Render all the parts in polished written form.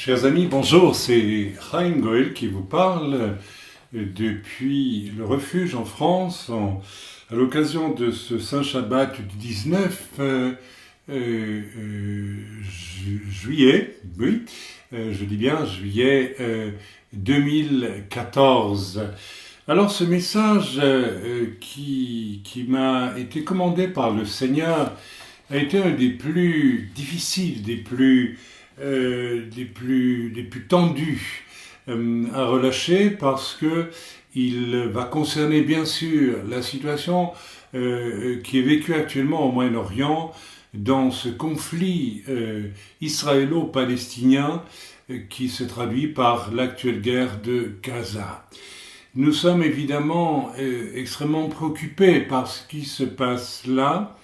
Chers amis, bonjour, c'est Chaim Goel qui vous parle depuis le refuge en France à l'occasion de ce Saint Shabbat du 19 juillet, oui, je dis bien juillet 2014. Alors ce message qui m'a été commandé par le Seigneur a été un des plus difficiles, des plus tendus à relâcher parce que il va concerner bien sûr la situation qui est vécue actuellement au Moyen-Orient dans ce conflit israélo-palestinien qui se traduit par l'actuelle guerre de Gaza. Nous sommes évidemment extrêmement préoccupés par ce qui se passe là,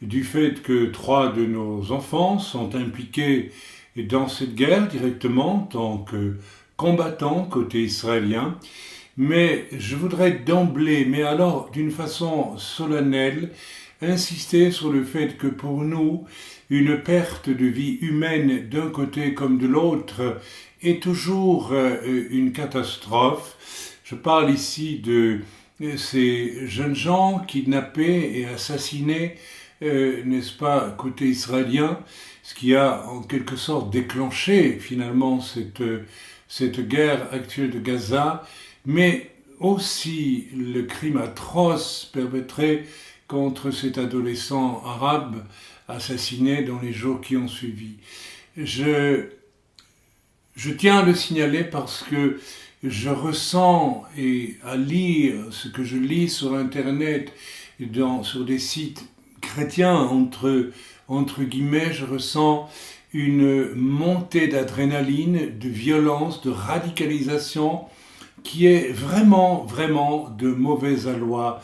du fait que 3 de nos enfants sont impliqués dans cette guerre directement en tant que combattants côté israélien. Mais je voudrais d'emblée, mais alors d'une façon solennelle, insister sur le fait que pour nous, une perte de vie humaine d'un côté comme de l'autre est toujours une catastrophe. Je parle ici de ces jeunes gens kidnappés et assassinés, n'est-ce pas, côté israélien, ce qui a en quelque sorte déclenché finalement cette guerre actuelle de Gaza, mais aussi le crime atroce perpétré contre cet adolescent arabe assassiné dans les jours qui ont suivi. Je tiens à le signaler parce que je ressens, et à lire ce que je lis sur Internet, sur des sites chrétiens, entre guillemets, je ressens une montée d'adrénaline, de violence, de radicalisation qui est vraiment, vraiment de mauvais aloi.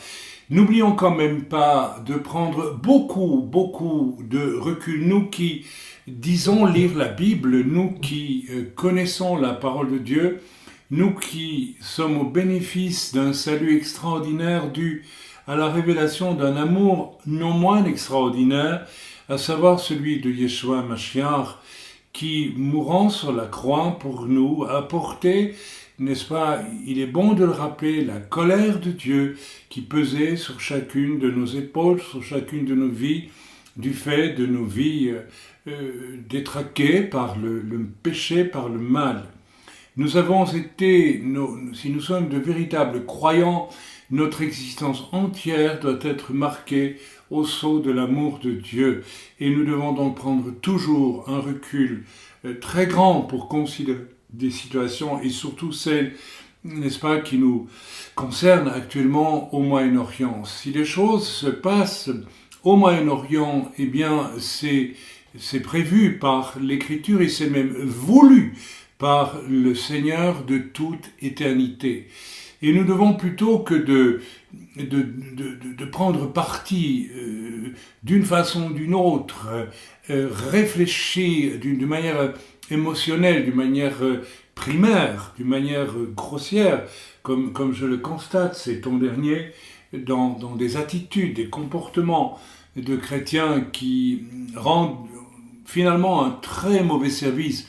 N'oublions quand même pas de prendre beaucoup de recul. Nous qui disons lire la Bible, nous qui connaissons la parole de Dieu, nous qui sommes au bénéfice d'un salut extraordinaire dû à la révélation d'un amour non moins extraordinaire, à savoir celui de Yeshua Mashiach, qui, mourant sur la croix pour nous, a porté, n'est-ce pas, il est bon de le rappeler, la colère de Dieu qui pesait sur chacune de nos épaules, sur chacune de nos vies, du fait de nos vies détraquées par le péché, par le mal. Nous avons été, si nous sommes de véritables croyants, notre existence entière doit être marquée au sceau de l'amour de Dieu. Et nous devons donc prendre toujours un recul très grand pour considérer des situations, et surtout celles, n'est-ce pas, qui nous concernent actuellement au Moyen-Orient. Si les choses se passent au Moyen-Orient, eh bien, c'est prévu par l'Écriture et c'est même voulu par le Seigneur de toute éternité. Et nous devons plutôt que de prendre parti d'une façon ou d'une autre, réfléchir d'une manière émotionnelle, d'une manière primaire, d'une manière grossière, comme je le constate ces temps derniers, dans des attitudes, des comportements de chrétiens qui rendent finalement un très mauvais service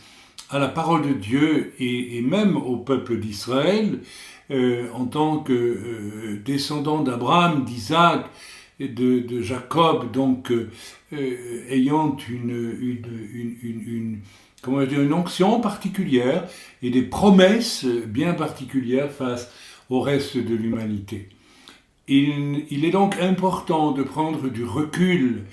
à la parole de Dieu et même au peuple d'Israël, en tant que descendant d'Abraham, d'Isaac et de Jacob, donc ayant une onction particulière et des promesses bien particulières face au reste de l'humanité. Il est donc important de prendre du recul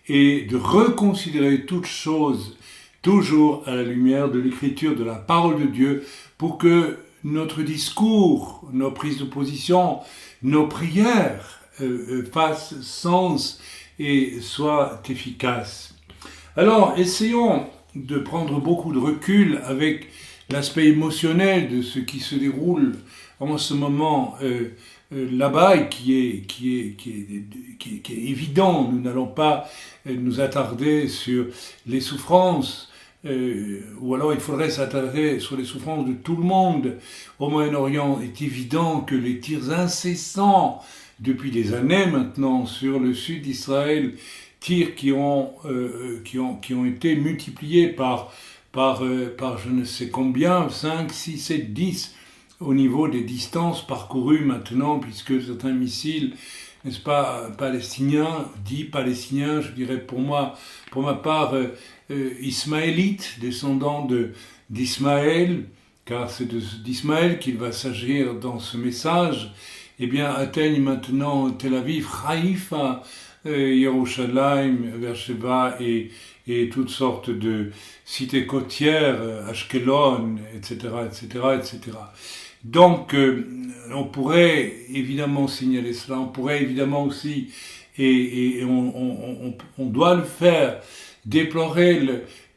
et de reconsidérer toutes choses toujours à la lumière de l'Écriture, de la parole de Dieu, pour que notre discours, nos prises de position, nos prières fassent sens et soient efficaces. Alors, essayons de prendre beaucoup de recul avec l'aspect émotionnel de ce qui se déroule en ce moment là-bas et qui est évident. Nous n'allons pas nous attarder sur les souffrances, ou alors il faudrait s'attarder sur les souffrances de tout le monde. Au Moyen-Orient, il est évident que les tirs incessants depuis des années maintenant sur le sud d'Israël, tirs qui ont été multipliés par par je ne sais combien, 5, 6, 7, 10, au niveau des distances parcourues maintenant, puisque certains missiles, n'est-ce pas, palestiniens, dits palestiniens, je dirais pour ma part, ismaélites, descendants d'Ismaël, car c'est d'Ismaël qu'il va s'agir dans ce message, eh bien, atteignent maintenant Tel Aviv, Haïfa, Yerushalayim, Beersheba et toutes sortes de cités côtières, Ashkelon, etc., etc., etc. Donc, on pourrait évidemment signaler cela, on pourrait évidemment aussi, et on doit le faire, déplorer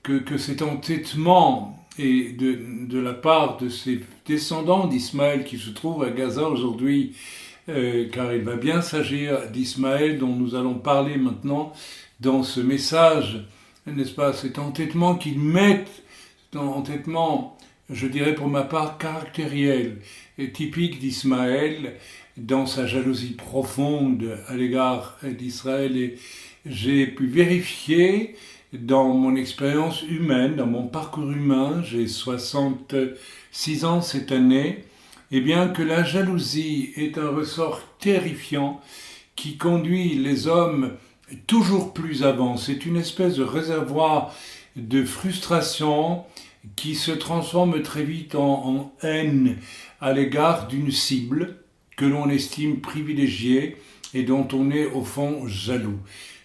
que cet entêtement et de la part de ces descendants d'Ismaël qui se trouvent à Gaza aujourd'hui, car il va bien s'agir d'Ismaël dont nous allons parler maintenant dans ce message, n'est-ce pas, cet entêtement qu'ils mettent, cet entêtement, je dirais pour ma part, caractériel et typique d'Ismaël dans sa jalousie profonde à l'égard d'Israël. Et j'ai pu vérifier dans mon expérience humaine, dans mon parcours humain, j'ai 66 ans cette année, eh bien que la jalousie est un ressort terrifiant qui conduit les hommes toujours plus avant. C'est une espèce de réservoir de frustration qui se transforme très vite en haine à l'égard d'une cible que l'on estime privilégiée et dont on est au fond jaloux.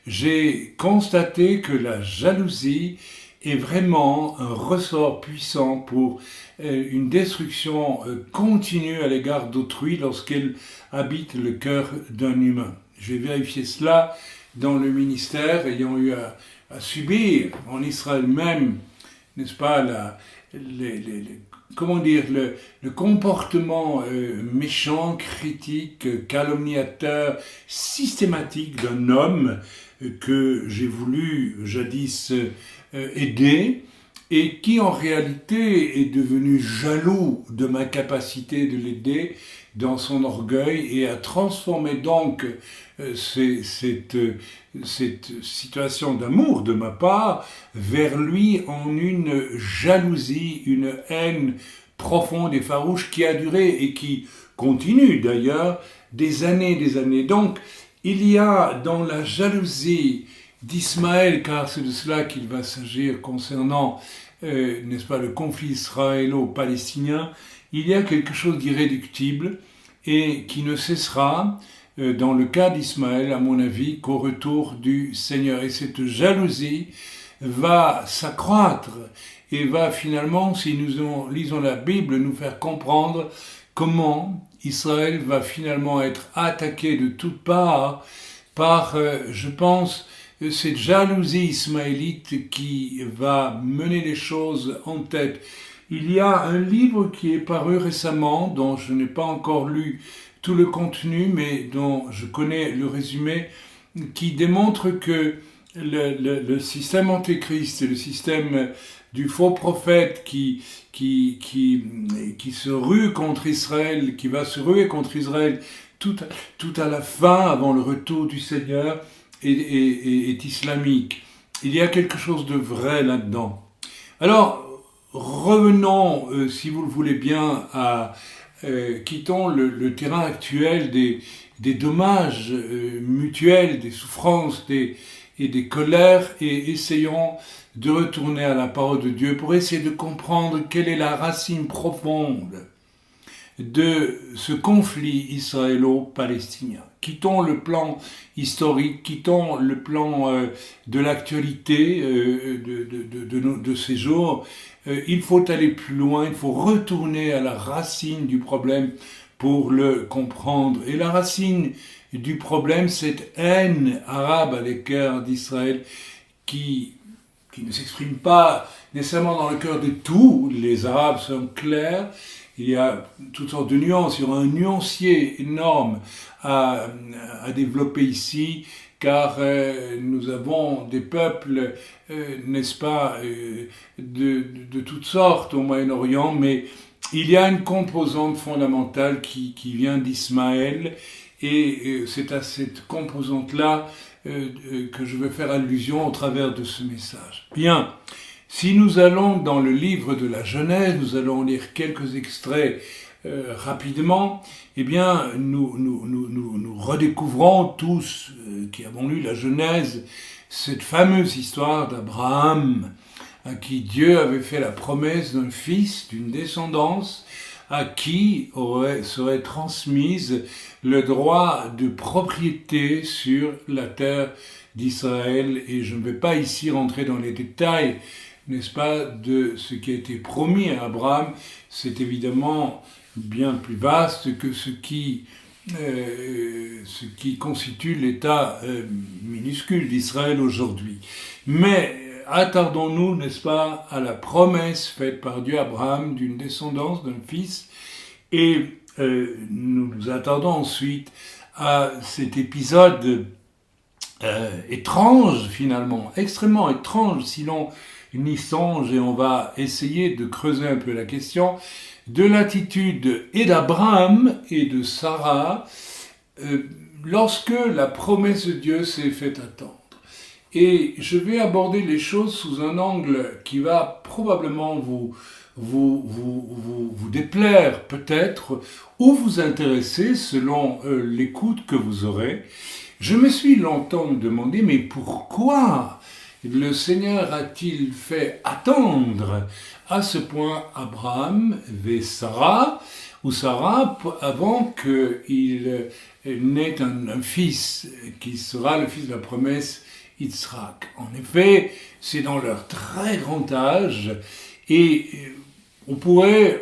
J'ai constaté que la jalousie est vraiment un ressort puissant pour une destruction continue à l'égard d'autrui lorsqu'elle habite le cœur d'un humain. J'ai vérifié cela dans le ministère, ayant eu à subir en Israël même, n'est-ce pas, le comportement méchant, critique, calomniateur, systématique d'un homme que j'ai voulu jadis aider et qui en réalité est devenu jaloux de ma capacité de l'aider dans son orgueil et a transformé donc cette situation d'amour de ma part vers lui en une jalousie, une haine profonde et farouche qui a duré et qui continue d'ailleurs des années. Donc, il y a dans la jalousie d'Ismaël, car c'est de cela qu'il va s'agir concernant, n'est-ce pas, le conflit israélo-palestinien, il y a quelque chose d'irréductible et qui ne cessera, dans le cas d'Ismaël, à mon avis, qu'au retour du Seigneur. Et cette jalousie va s'accroître et va finalement, si nous lisons la Bible, nous faire comprendre comment Israël va finalement être attaqué de toutes parts par, je pense, cette jalousie ismaélite qui va mener les choses en tête. Il y a un livre qui est paru récemment, dont je n'ai pas encore lu tout le contenu, mais dont je connais le résumé, qui démontre que le système antéchrist, le système du faux prophète qui se rue contre Israël, qui va se ruer contre Israël tout à la fin, avant le retour du Seigneur, est islamique. Il y a quelque chose de vrai là-dedans. Alors, revenons, si vous le voulez bien, quittons le terrain actuel des dommages mutuels, des souffrances et des colères, et essayons de retourner à la parole de Dieu pour essayer de comprendre quelle est la racine profonde de ce conflit israélo-palestinien. Quittons le plan historique, quittons le plan de l'actualité de ces jours. Il faut aller plus loin, il faut retourner à la racine du problème pour le comprendre. Et la racine du problème, cette haine arabe à l'égard d'Israël qui ne s'exprime pas nécessairement dans le cœur de tous les Arabes, sont clairs. Il y a toutes sortes de nuances, il y aura un nuancier énorme à développer ici, car nous avons des peuples, n'est-ce pas, de toutes sortes au Moyen-Orient, mais il y a une composante fondamentale qui vient d'Ismaël, et c'est à cette composante-là que je veux faire allusion au travers de ce message. Bien, Si nous allons dans le livre de la Genèse, nous allons lire quelques extraits rapidement, eh bien, nous redécouvrons tous qui avons lu la Genèse, cette fameuse histoire d'Abraham, à qui Dieu avait fait la promesse d'un fils, d'une descendance, à qui serait transmise le droit de propriété sur la terre d'Israël. Et je ne vais pas ici rentrer dans les détails, n'est-ce pas, de ce qui a été promis à Abraham. C'est évidemment bien plus vaste que ce qui constitue l'État minuscule d'Israël aujourd'hui. Mais attardons-nous, n'est-ce pas, à la promesse faite par Dieu à Abraham d'une descendance, d'un fils, et nous nous attardons ensuite à cet épisode étrange finalement, extrêmement étrange si l'on y songe, et on va essayer de creuser un peu la question, de l'attitude et d'Abraham et de Sarah lorsque la promesse de Dieu s'est fait attendre. Et je vais aborder les choses sous un angle qui va probablement vous déplaire peut-être, ou vous intéresser selon l'écoute que vous aurez. Je me suis longtemps demandé, mais pourquoi le Seigneur a-t-il fait attendre à ce point Abraham et Sarah, ou Sarah, avant qu'il n'ait un fils qui sera le fils de la promesse, Yitzhak. En effet, c'est dans leur très grand âge, et on pourrait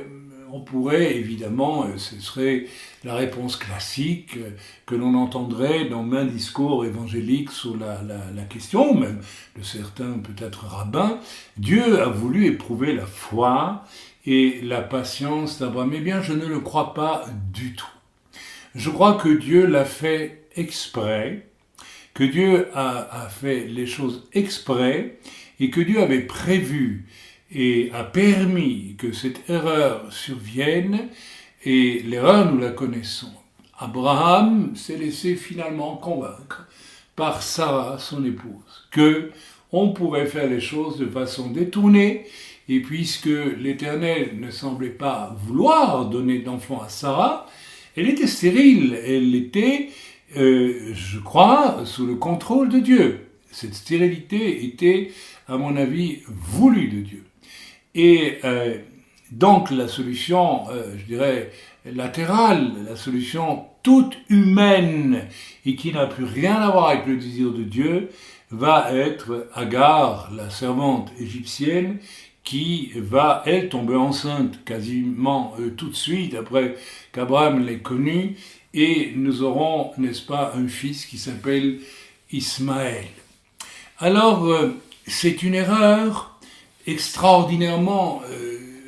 évidemment, ce serait la réponse classique que l'on entendrait dans maints discours évangéliques sur la question, même de certains peut-être rabbins. Dieu a voulu éprouver la foi et la patience d'Abraham. Eh bien, je ne le crois pas du tout. Je crois que Dieu l'a fait exprès, que Dieu a fait les choses exprès, et que Dieu avait prévu et a permis que cette erreur survienne, et l'erreur, nous la connaissons. Abraham s'est laissé finalement convaincre par Sarah, son épouse, que on pourrait faire les choses de façon détournée, et puisque l'Éternel ne semblait pas vouloir donner d'enfant à Sarah, elle était stérile, elle était, je crois, sous le contrôle de Dieu. Cette stérilité était, à mon avis, voulue de Dieu. Et donc la solution, je dirais, latérale, la solution toute humaine et qui n'a plus rien à voir avec le désir de Dieu, va être Agar, la servante égyptienne, qui va, elle, tomber enceinte quasiment tout de suite après qu'Abraham l'ait connue, et nous aurons, n'est-ce pas, un fils qui s'appelle Ismaël. Alors, c'est une erreur extraordinairement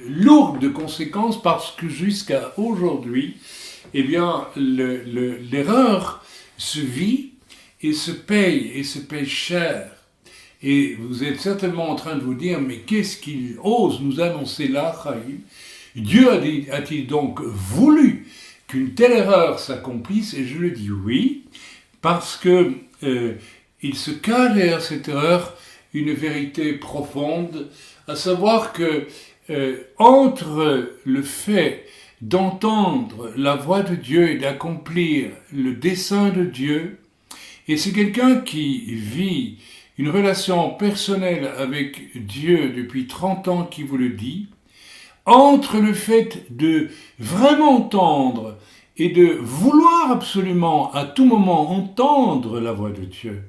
lourde de conséquences, parce que jusqu'à aujourd'hui, eh bien, l'erreur se vit et se paye cher. Et vous êtes certainement en train de vous dire, mais qu'est-ce qu'il ose nous annoncer là, Chaim? Dieu a-t-il donc voulu qu'une telle erreur s'accomplisse? Et je le dis oui, parce que il se cache derrière cette erreur une vérité profonde, à savoir que entre le fait d'entendre la voix de Dieu et d'accomplir le dessein de Dieu, et c'est quelqu'un qui vit une relation personnelle avec Dieu depuis 30 ans qui vous le dit, entre le fait de vraiment entendre et de vouloir absolument à tout moment entendre la voix de Dieu,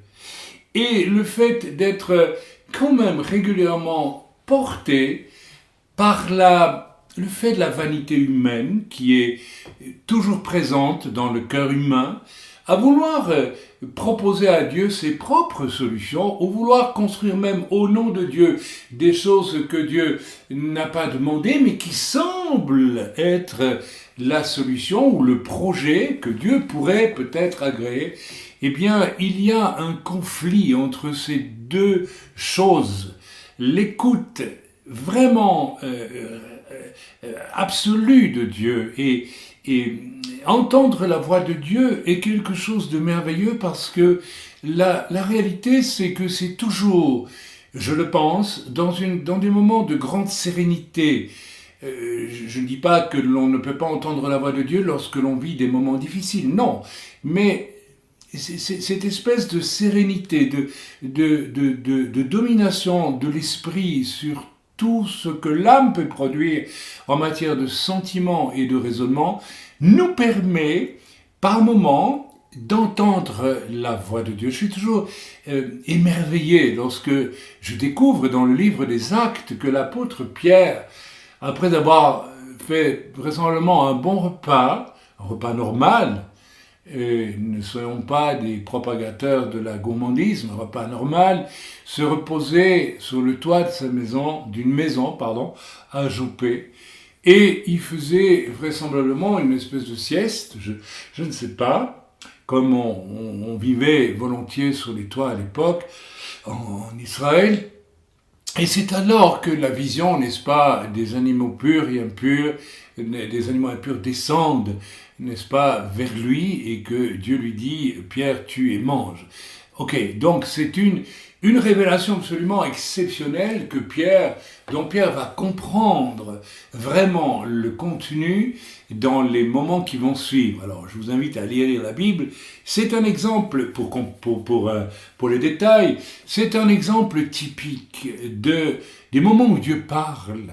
et le fait d'être quand même régulièrement porté par le fait de la vanité humaine qui est toujours présente dans le cœur humain, à vouloir proposer à Dieu ses propres solutions, ou vouloir construire même au nom de Dieu des choses que Dieu n'a pas demandées, mais qui semblent être la solution ou le projet que Dieu pourrait peut-être agréer. Eh bien, il y a un conflit entre ces deux choses. L'écoute vraiment absolue de Dieu et entendre la voix de Dieu est quelque chose de merveilleux, parce que la réalité, c'est que c'est toujours je le pense, dans des moments de grande sérénité. Je ne dis pas que l'on ne peut pas entendre la voix de Dieu lorsque l'on vit des moments difficiles, non, mais cette espèce de sérénité, de domination de l'esprit sur tout ce que l'âme peut produire en matière de sentiments et de raisonnement, nous permet par moments d'entendre la voix de Dieu. Je suis toujours émerveillé lorsque je découvre dans le livre des Actes que l'apôtre Pierre, après avoir fait vraisemblablement un bon repas, un repas normal, ne soyons pas des propagateurs de la gourmandisme, un repas normal, se reposait sur le toit de sa maison, à Joppé, et il faisait vraisemblablement une espèce de sieste, je ne sais pas, comme on vivait volontiers sur les toits à l'époque en Israël. Et c'est alors que la vision, n'est-ce pas, des animaux purs et impurs, des animaux impurs descendent, n'est-ce pas, vers lui, et que Dieu lui dit, Pierre, tue et mange. Ok, donc c'est une révélation absolument exceptionnelle dont Pierre va comprendre vraiment le contenu dans les moments qui vont suivre. Alors, je vous invite à lire la Bible. C'est un exemple, pour les détails, c'est un exemple typique des moments où Dieu parle.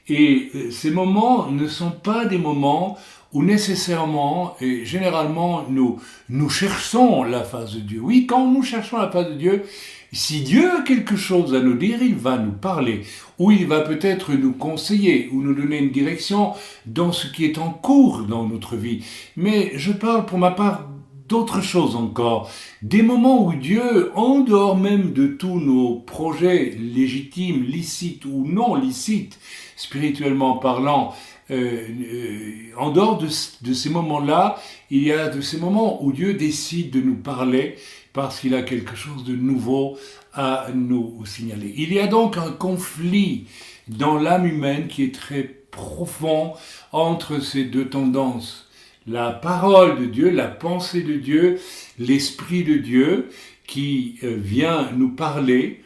Et ces moments ne sont pas des moments où nécessairement et généralement nous cherchons la face de Dieu. Oui, quand nous cherchons la face de Dieu, si Dieu a quelque chose à nous dire, il va nous parler, ou il va peut-être nous conseiller, ou nous donner une direction dans ce qui est en cours dans notre vie. Mais je parle pour ma part d'autres choses encore, des moments où Dieu, en dehors même de tous nos projets légitimes, licites ou non licites, spirituellement parlant, en dehors de ces moments-là, il y a de ces moments où Dieu décide de nous parler parce qu'il a quelque chose de nouveau à nous signaler. Il y a donc un conflit dans l'âme humaine qui est très profond entre ces deux tendances. La parole de Dieu, la pensée de Dieu, l'Esprit de Dieu qui vient nous parler.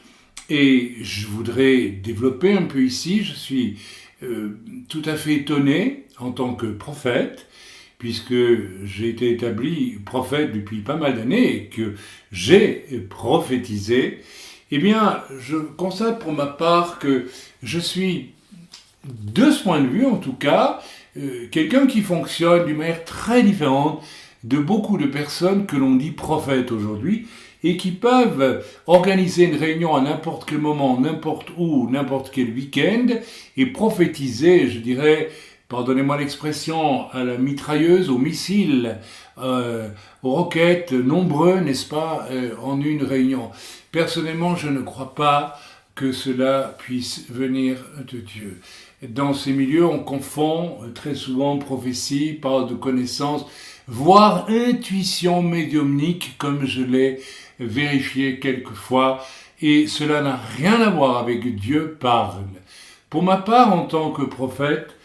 Et je voudrais développer un peu ici, je suis tout à fait étonné en tant que prophète, puisque j'ai été établi prophète depuis pas mal d'années et que j'ai prophétisé, eh bien, je constate pour ma part que je suis, de ce point de vue en tout cas, quelqu'un qui fonctionne d'une manière très différente de beaucoup de personnes que l'on dit prophètes aujourd'hui, et qui peuvent organiser une réunion à n'importe quel moment, n'importe où, n'importe quel week-end, et prophétiser, je dirais, pardonnez-moi l'expression, à la mitrailleuse, aux missiles, aux roquettes, nombreux, n'est-ce pas, en une réunion. Personnellement, je ne crois pas que cela puisse venir de Dieu. Dans ces milieux, on confond très souvent prophétie, parole de connaissance, voire intuition médiumnique, comme je l'ai vérifié quelquefois, et cela n'a rien à voir avec Dieu parle. Pour ma part, en tant que prophète,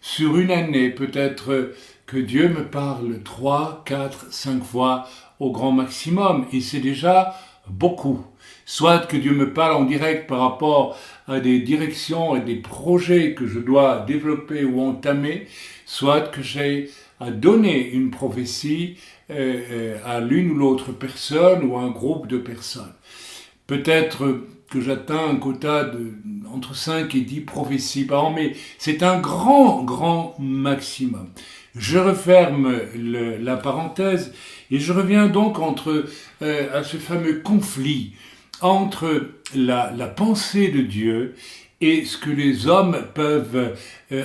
sur une année, peut-être que Dieu me parle 3, 4, 5 fois au grand maximum, et c'est déjà beaucoup. Soit que Dieu me parle en direct par rapport à des directions et des projets que je dois développer ou entamer, soit que j'ai à donner une prophétie à l'une ou l'autre personne ou à un groupe de personnes. Peut-être que j'atteins un quota entre 5 et 10 prophéties par an, mais c'est un grand maximum. Je referme la parenthèse et je reviens donc à ce fameux conflit entre la pensée de Dieu et ce que les hommes peuvent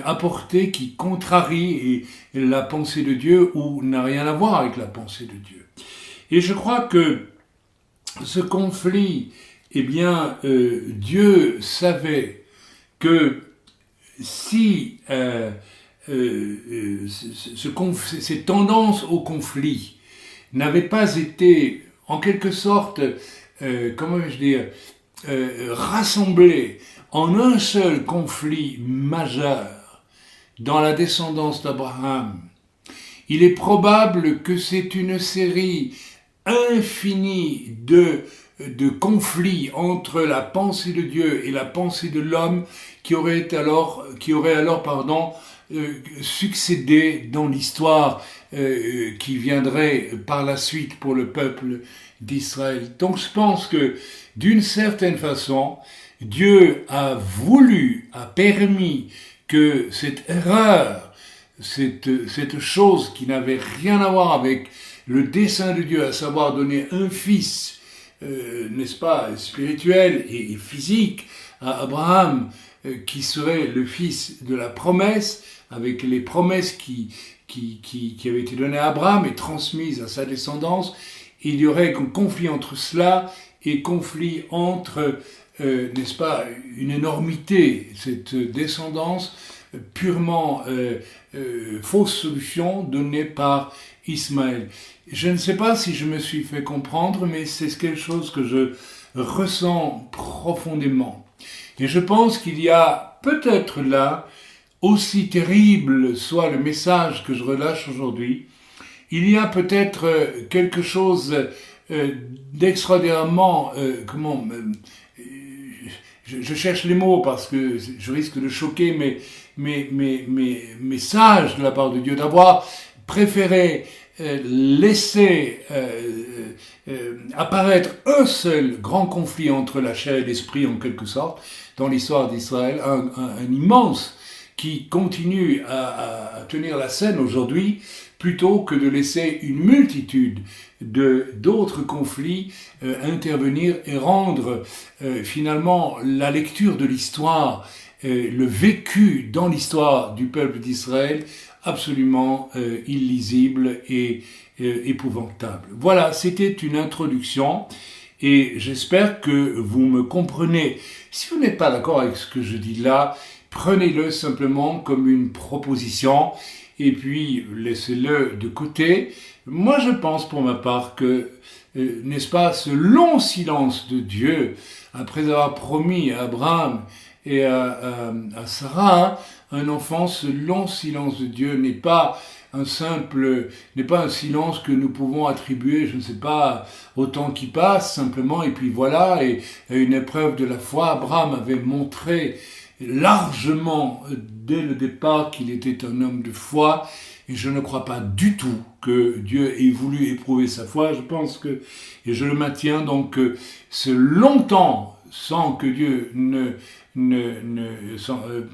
apporter qui contrarie la pensée de Dieu ou n'a rien à voir avec la pensée de Dieu. Et je crois que ce conflit, eh bien, Dieu savait que si ces tendances au conflit n'avaient pas été, en quelque sorte, rassemblées en un seul conflit majeur dans la descendance d'Abraham, il est probable que c'est une série infinie de de conflit entre la pensée de Dieu et la pensée de l'homme qui aurait alors succédé dans l'histoire qui viendrait par la suite pour le peuple d'Israël. Donc je pense que d'une certaine façon, Dieu a permis que cette erreur, cette chose qui n'avait rien à voir avec le dessein de Dieu, à savoir donner un fils, n'est-ce pas, spirituel et physique à Abraham, qui serait le fils de la promesse, avec les promesses qui avaient été données à Abraham et transmises à sa descendance. Il y aurait un conflit entre cela et conflit entre, n'est-ce pas, une énormité, cette descendance purement fausse solution donnée par Ismaël. Je ne sais pas si je me suis fait comprendre, mais c'est quelque chose que je ressens profondément. Et je pense qu'il y a peut-être là, aussi terrible soit le message que je relâche aujourd'hui, il y a peut-être quelque chose d'extraordinairement, je cherche les mots parce que je risque de choquer mes sages de la part de Dieu, d'avoir préféré laisser apparaître un seul grand conflit entre la chair et l'esprit, en quelque sorte, dans l'histoire d'Israël, un immense qui continue à tenir la scène aujourd'hui, plutôt que de laisser une multitude d'autres conflits intervenir et rendre finalement la lecture de l'histoire, le vécu dans l'histoire du peuple d'Israël absolument illisible et épouvantable. Voilà, c'était une introduction et j'espère que vous me comprenez. Si vous n'êtes pas d'accord avec ce que je dis là, prenez-le simplement comme une proposition et puis laissez-le de côté. Moi, je pense pour ma part que, n'est-ce pas, ce long silence de Dieu, après avoir promis à Abraham et à Sarah un enfant, ce long silence de Dieu n'est pas un silence que nous pouvons attribuer, je ne sais pas, au temps qui passe, simplement, et puis voilà, et une épreuve de la foi. Abraham avait montré largement dès le départ qu'il était un homme de foi, et je ne crois pas du tout que Dieu ait voulu éprouver sa foi. Je pense que, et je le maintiens, donc ce longtemps sans que Dieu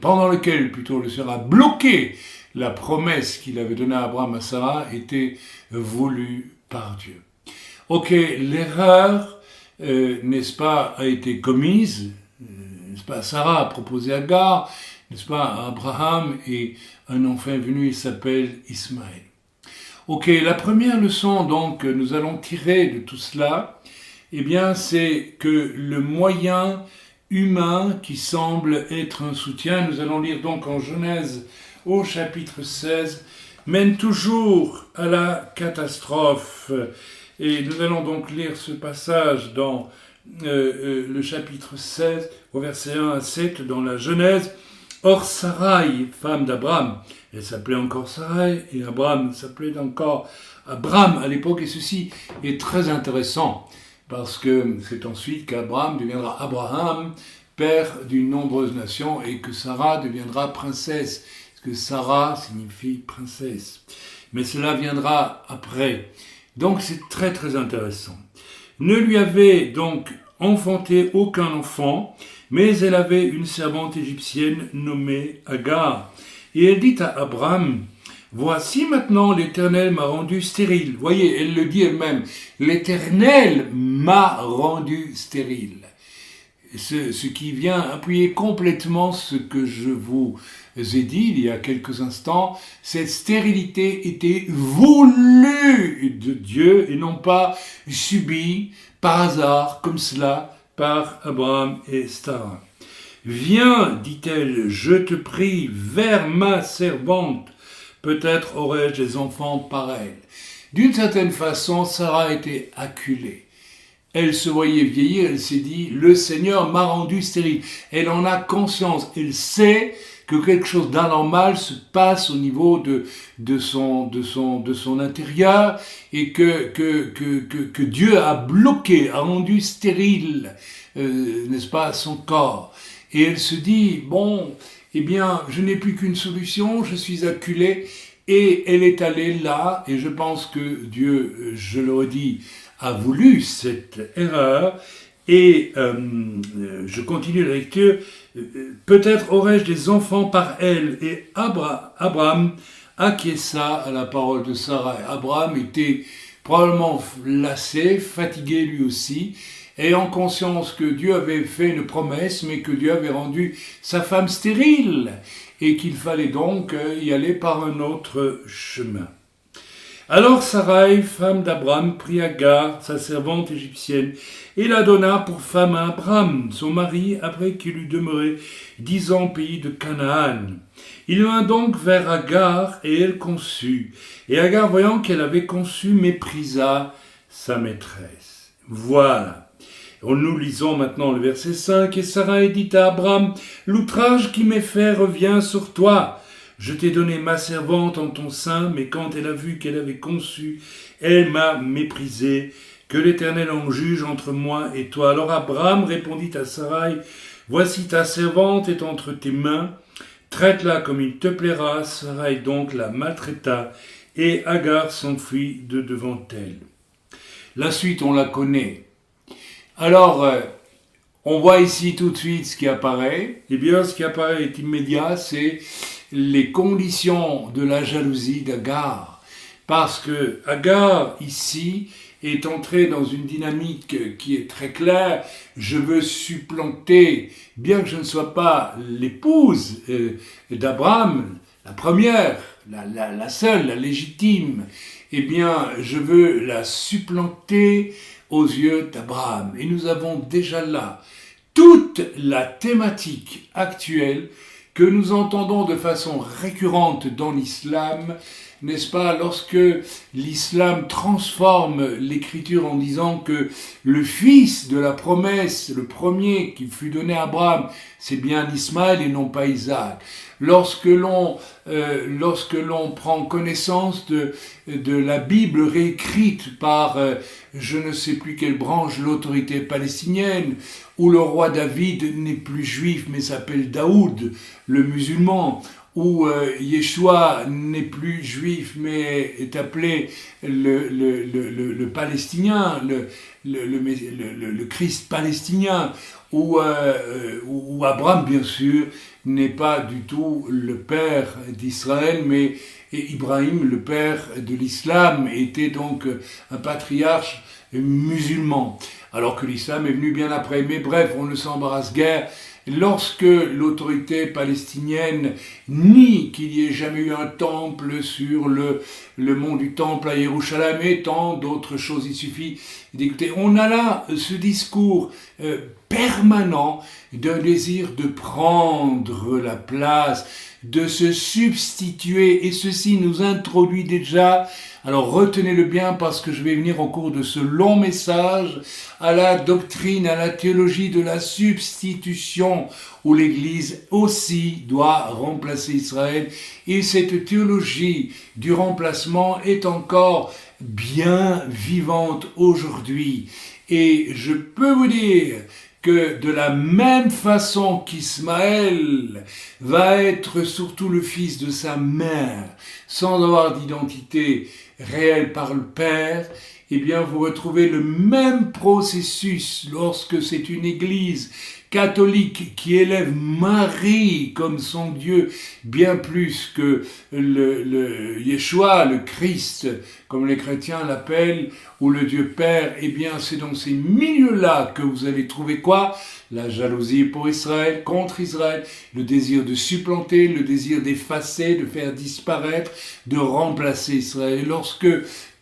pendant lequel plutôt le sera bloqué la promesse qu'il avait donnée à Abraham à Sarah était voulue par Dieu. Ok, l'erreur, n'est-ce pas, a été commise. N'est-ce pas, Sarah a proposé Agar, n'est-ce pas, Abraham, et un enfant est venu, il s'appelle Ismaël. Ok, la première leçon donc que nous allons tirer de tout cela, eh bien c'est que le moyen humain qui semble être un soutien, nous allons lire donc en Genèse au chapitre 16, mène toujours à la catastrophe. Et nous allons donc lire ce passage dans le chapitre 16, au verset 1 à 7, dans la Genèse. Or Sarai, femme d'Abraham, elle s'appelait encore Sarai, et Abraham s'appelait encore Abram à l'époque, et ceci est très intéressant, parce que c'est ensuite qu'Abraham deviendra Abraham, père d'une nombreuse nation, et que Sarah deviendra princesse, parce que Sarah signifie princesse. Mais cela viendra après. Donc c'est très très intéressant. Ne lui avait donc enfanté aucun enfant, mais elle avait une servante égyptienne nommée Agar. Et elle dit à Abraham, « Voici maintenant l'Éternel m'a rendu stérile. » Voyez, elle le dit elle-même, « L'Éternel m'a rendu stérile. » Ce qui vient appuyer complètement ce que je vous ai dit il y a quelques instants, cette stérilité était voulue de Dieu et non pas subie par hasard comme cela par Abraham et Sarah. « Viens, dit-elle, je te prie, vers ma servante, peut-être aurai-je des enfants par elle. » D'une certaine façon, Sarah était acculée. Elle se voyait vieillir, elle s'est dit, le Seigneur m'a rendu stérile. Elle en a conscience, elle sait que quelque chose d'anormal se passe au niveau de son intérieur et que Dieu a bloqué, a rendu stérile, n'est-ce pas, son corps. Et elle se dit, bon, eh bien, je n'ai plus qu'une solution, je suis acculée. Et elle est allée là, et je pense que Dieu, je le redis, a voulu cette erreur. Et je continue la lecture. Peut-être aurais-je des enfants par elle. Et Abraham acquiesça à la parole de Sarah. Abraham était probablement lassé, fatigué lui aussi, ayant conscience que Dieu avait fait une promesse, mais que Dieu avait rendu sa femme stérile, et qu'il fallait donc y aller par un autre chemin. Alors Sarai, femme d'Abraham, prit Agar, sa servante égyptienne, et la donna pour femme à Abraham, son mari, après qu'il eut demeuré 10 ans au pays de Canaan. Il vint donc vers Agar, et elle conçut. Et Agar, voyant qu'elle avait conçu, méprisa sa maîtresse. Voilà. Nous lisons maintenant le verset 5. Et Sarai dit à Abraham, « L'outrage qui m'est fait revient sur toi. Je t'ai donné ma servante en ton sein, mais quand elle a vu qu'elle avait conçu, elle m'a méprisé. Que l'Éternel en juge entre moi et toi. » Alors Abraham répondit à Sarai, « Voici ta servante est entre tes mains. Traite-la comme il te plaira. » Sarai donc la maltraita, et Agar s'enfuit de devant elle. La suite, on la connaît. Alors, on voit ici tout de suite ce qui apparaît. Eh bien, ce qui apparaît est immédiat, c'est les conditions de la jalousie d'Agar. Parce que Agar, ici, est entrée dans une dynamique qui est très claire. Je veux supplanter, bien que je ne sois pas l'épouse d'Abraham, la première, la seule, la légitime, eh bien, je veux la supplanter aux yeux d'Abraham. Et nous avons déjà là toute la thématique actuelle que nous entendons de façon récurrente dans l'islam, n'est-ce pas, lorsque l'islam transforme l'écriture en disant que le fils de la promesse, le premier qui fut donné à Abraham, c'est bien Ismaël et non pas Isaac. Lorsque l'on prend connaissance de la Bible réécrite par je ne sais plus quelle branche de l'autorité palestinienne, où le roi David n'est plus juif mais s'appelle Daoud, le musulman, où Yeshua n'est plus juif mais est appelé le palestinien, le Christ palestinien, où Abraham bien sûr n'est pas du tout le père d'Israël, mais Ibrahim, le père de l'islam, était donc un patriarche musulman, alors que l'islam est venu bien après. Mais bref, on ne s'embarrasse guère. Lorsque l'autorité palestinienne nie qu'il y ait jamais eu un temple sur le mont du temple à Jérusalem et tant d'autres choses, il suffit d'écouter. On a là ce discours permanent d'un désir de prendre la place, de se substituer, et ceci nous introduit déjà, alors retenez-le bien parce que je vais venir au cours de ce long message, à la doctrine, à la théologie de la substitution, où l'Église aussi doit remplacer Israël, et cette théologie du remplacement est encore bien vivante aujourd'hui. Et je peux vous dire que de la même façon qu'Ismaël va être surtout le fils de sa mère, sans avoir d'identité réelle par le père, eh bien vous retrouvez le même processus lorsque c'est une église catholique qui élève Marie comme son Dieu bien plus que le Yeshua, le Christ, comme les chrétiens l'appellent, ou le Dieu Père. Eh bien, c'est dans ces milieux-là que vous allez trouver quoi? La jalousie pour Israël, contre Israël, le désir de supplanter, le désir d'effacer, de faire disparaître, de remplacer Israël. Lorsque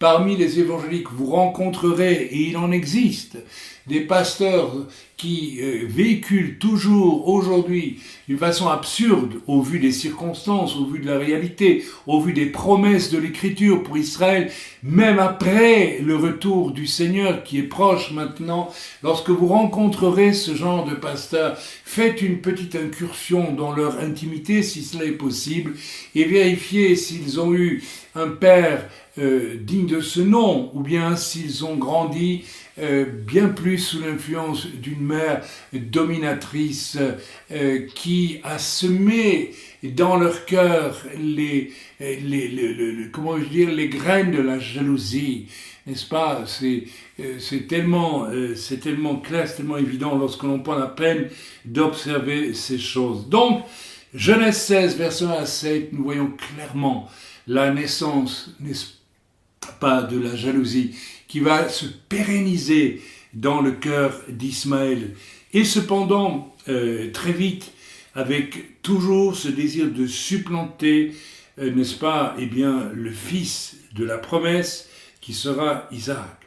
parmi les évangéliques vous rencontrerez, et il en existe, des pasteurs qui véhiculent toujours aujourd'hui d'une façon absurde au vu des circonstances, au vu de la réalité, au vu des promesses de l'Écriture pour Israël, même après le retour du Seigneur qui est proche maintenant. Lorsque vous rencontrerez ce genre de pasteurs, faites une petite incursion dans leur intimité si cela est possible et vérifiez s'ils ont eu un père digne de ce nom, ou bien s'ils ont grandi bien plus sous l'influence d'une mère dominatrice qui a semé dans leur cœur les graines de la jalousie. N'est-ce pas? C'est tellement clair, c'est tellement évident lorsque l'on prend la peine d'observer ces choses. Donc, Genèse 16, verset 1 à 7, nous voyons clairement la naissance, n'est-ce pas, de la jalousie qui va se pérenniser dans le cœur d'Ismaël. Et cependant, très vite, avec toujours ce désir de supplanter, n'est-ce pas, eh bien, le fils de la promesse qui sera Isaac.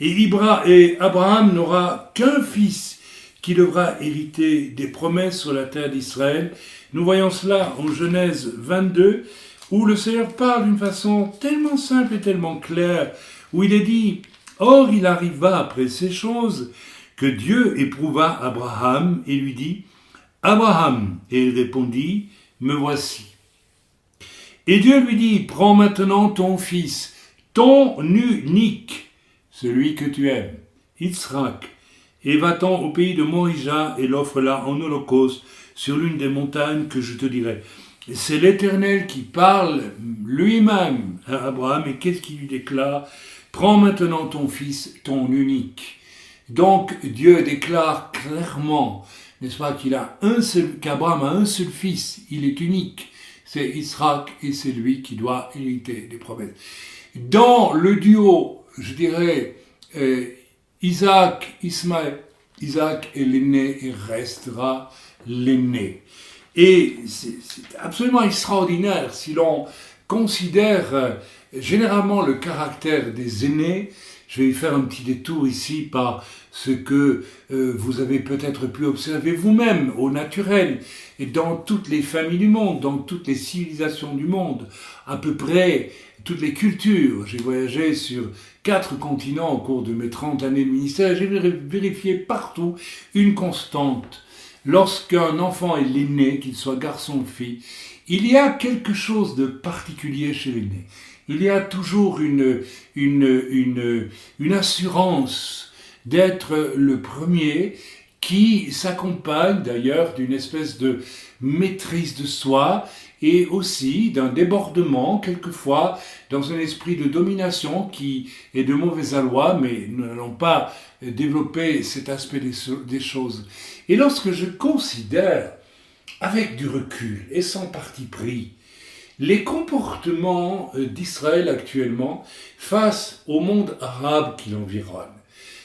Et Abraham n'aura qu'un fils qui devra hériter des promesses sur la terre d'Israël. Nous voyons cela en Genèse 22, où le Seigneur parle d'une façon tellement simple et tellement claire, où il est dit « Or il arriva après ces choses que Dieu éprouva Abraham et lui dit « Abraham » et il répondit « Me voici ». Et Dieu lui dit « Prends maintenant ton fils, ton unique, celui que tu aimes, Israël, et va-t'en au pays de Morija et l'offre là en holocauste sur l'une des montagnes que je te dirai. » C'est l'Éternel qui parle lui-même à Abraham et qu'est-ce qu'il lui déclare? Prends maintenant ton fils, ton unique. Donc Dieu déclare clairement, n'est-ce pas, qu'Abraham a un seul fils, il est unique. C'est Israël et c'est lui qui doit hériter des promesses. Dans le duo, je dirais, Isaac, Ismaël, Isaac est l'aîné et restera l'aîné. Et c'est absolument extraordinaire si l'on considère généralement le caractère des aînés. Je vais y faire un petit détour ici par ce que vous avez peut-être pu observer vous-même au naturel et dans toutes les familles du monde, dans toutes les civilisations du monde, à peu près toutes les cultures. J'ai voyagé sur 4 continents au cours de mes 30 années de ministère et j'ai vérifié partout une constante. Lorsqu'un enfant est l'aîné, qu'il soit garçon ou fille, il y a quelque chose de particulier chez l'aîné. Il y a toujours une assurance d'être le premier qui s'accompagne d'ailleurs d'une espèce de maîtrise de soi et aussi d'un débordement, quelquefois, dans un esprit de domination qui est de mauvais aloi, mais nous n'allons pas développer cet aspect des choses. Et lorsque je considère, avec du recul et sans parti pris, les comportements d'Israël actuellement face au monde arabe qui l'environne,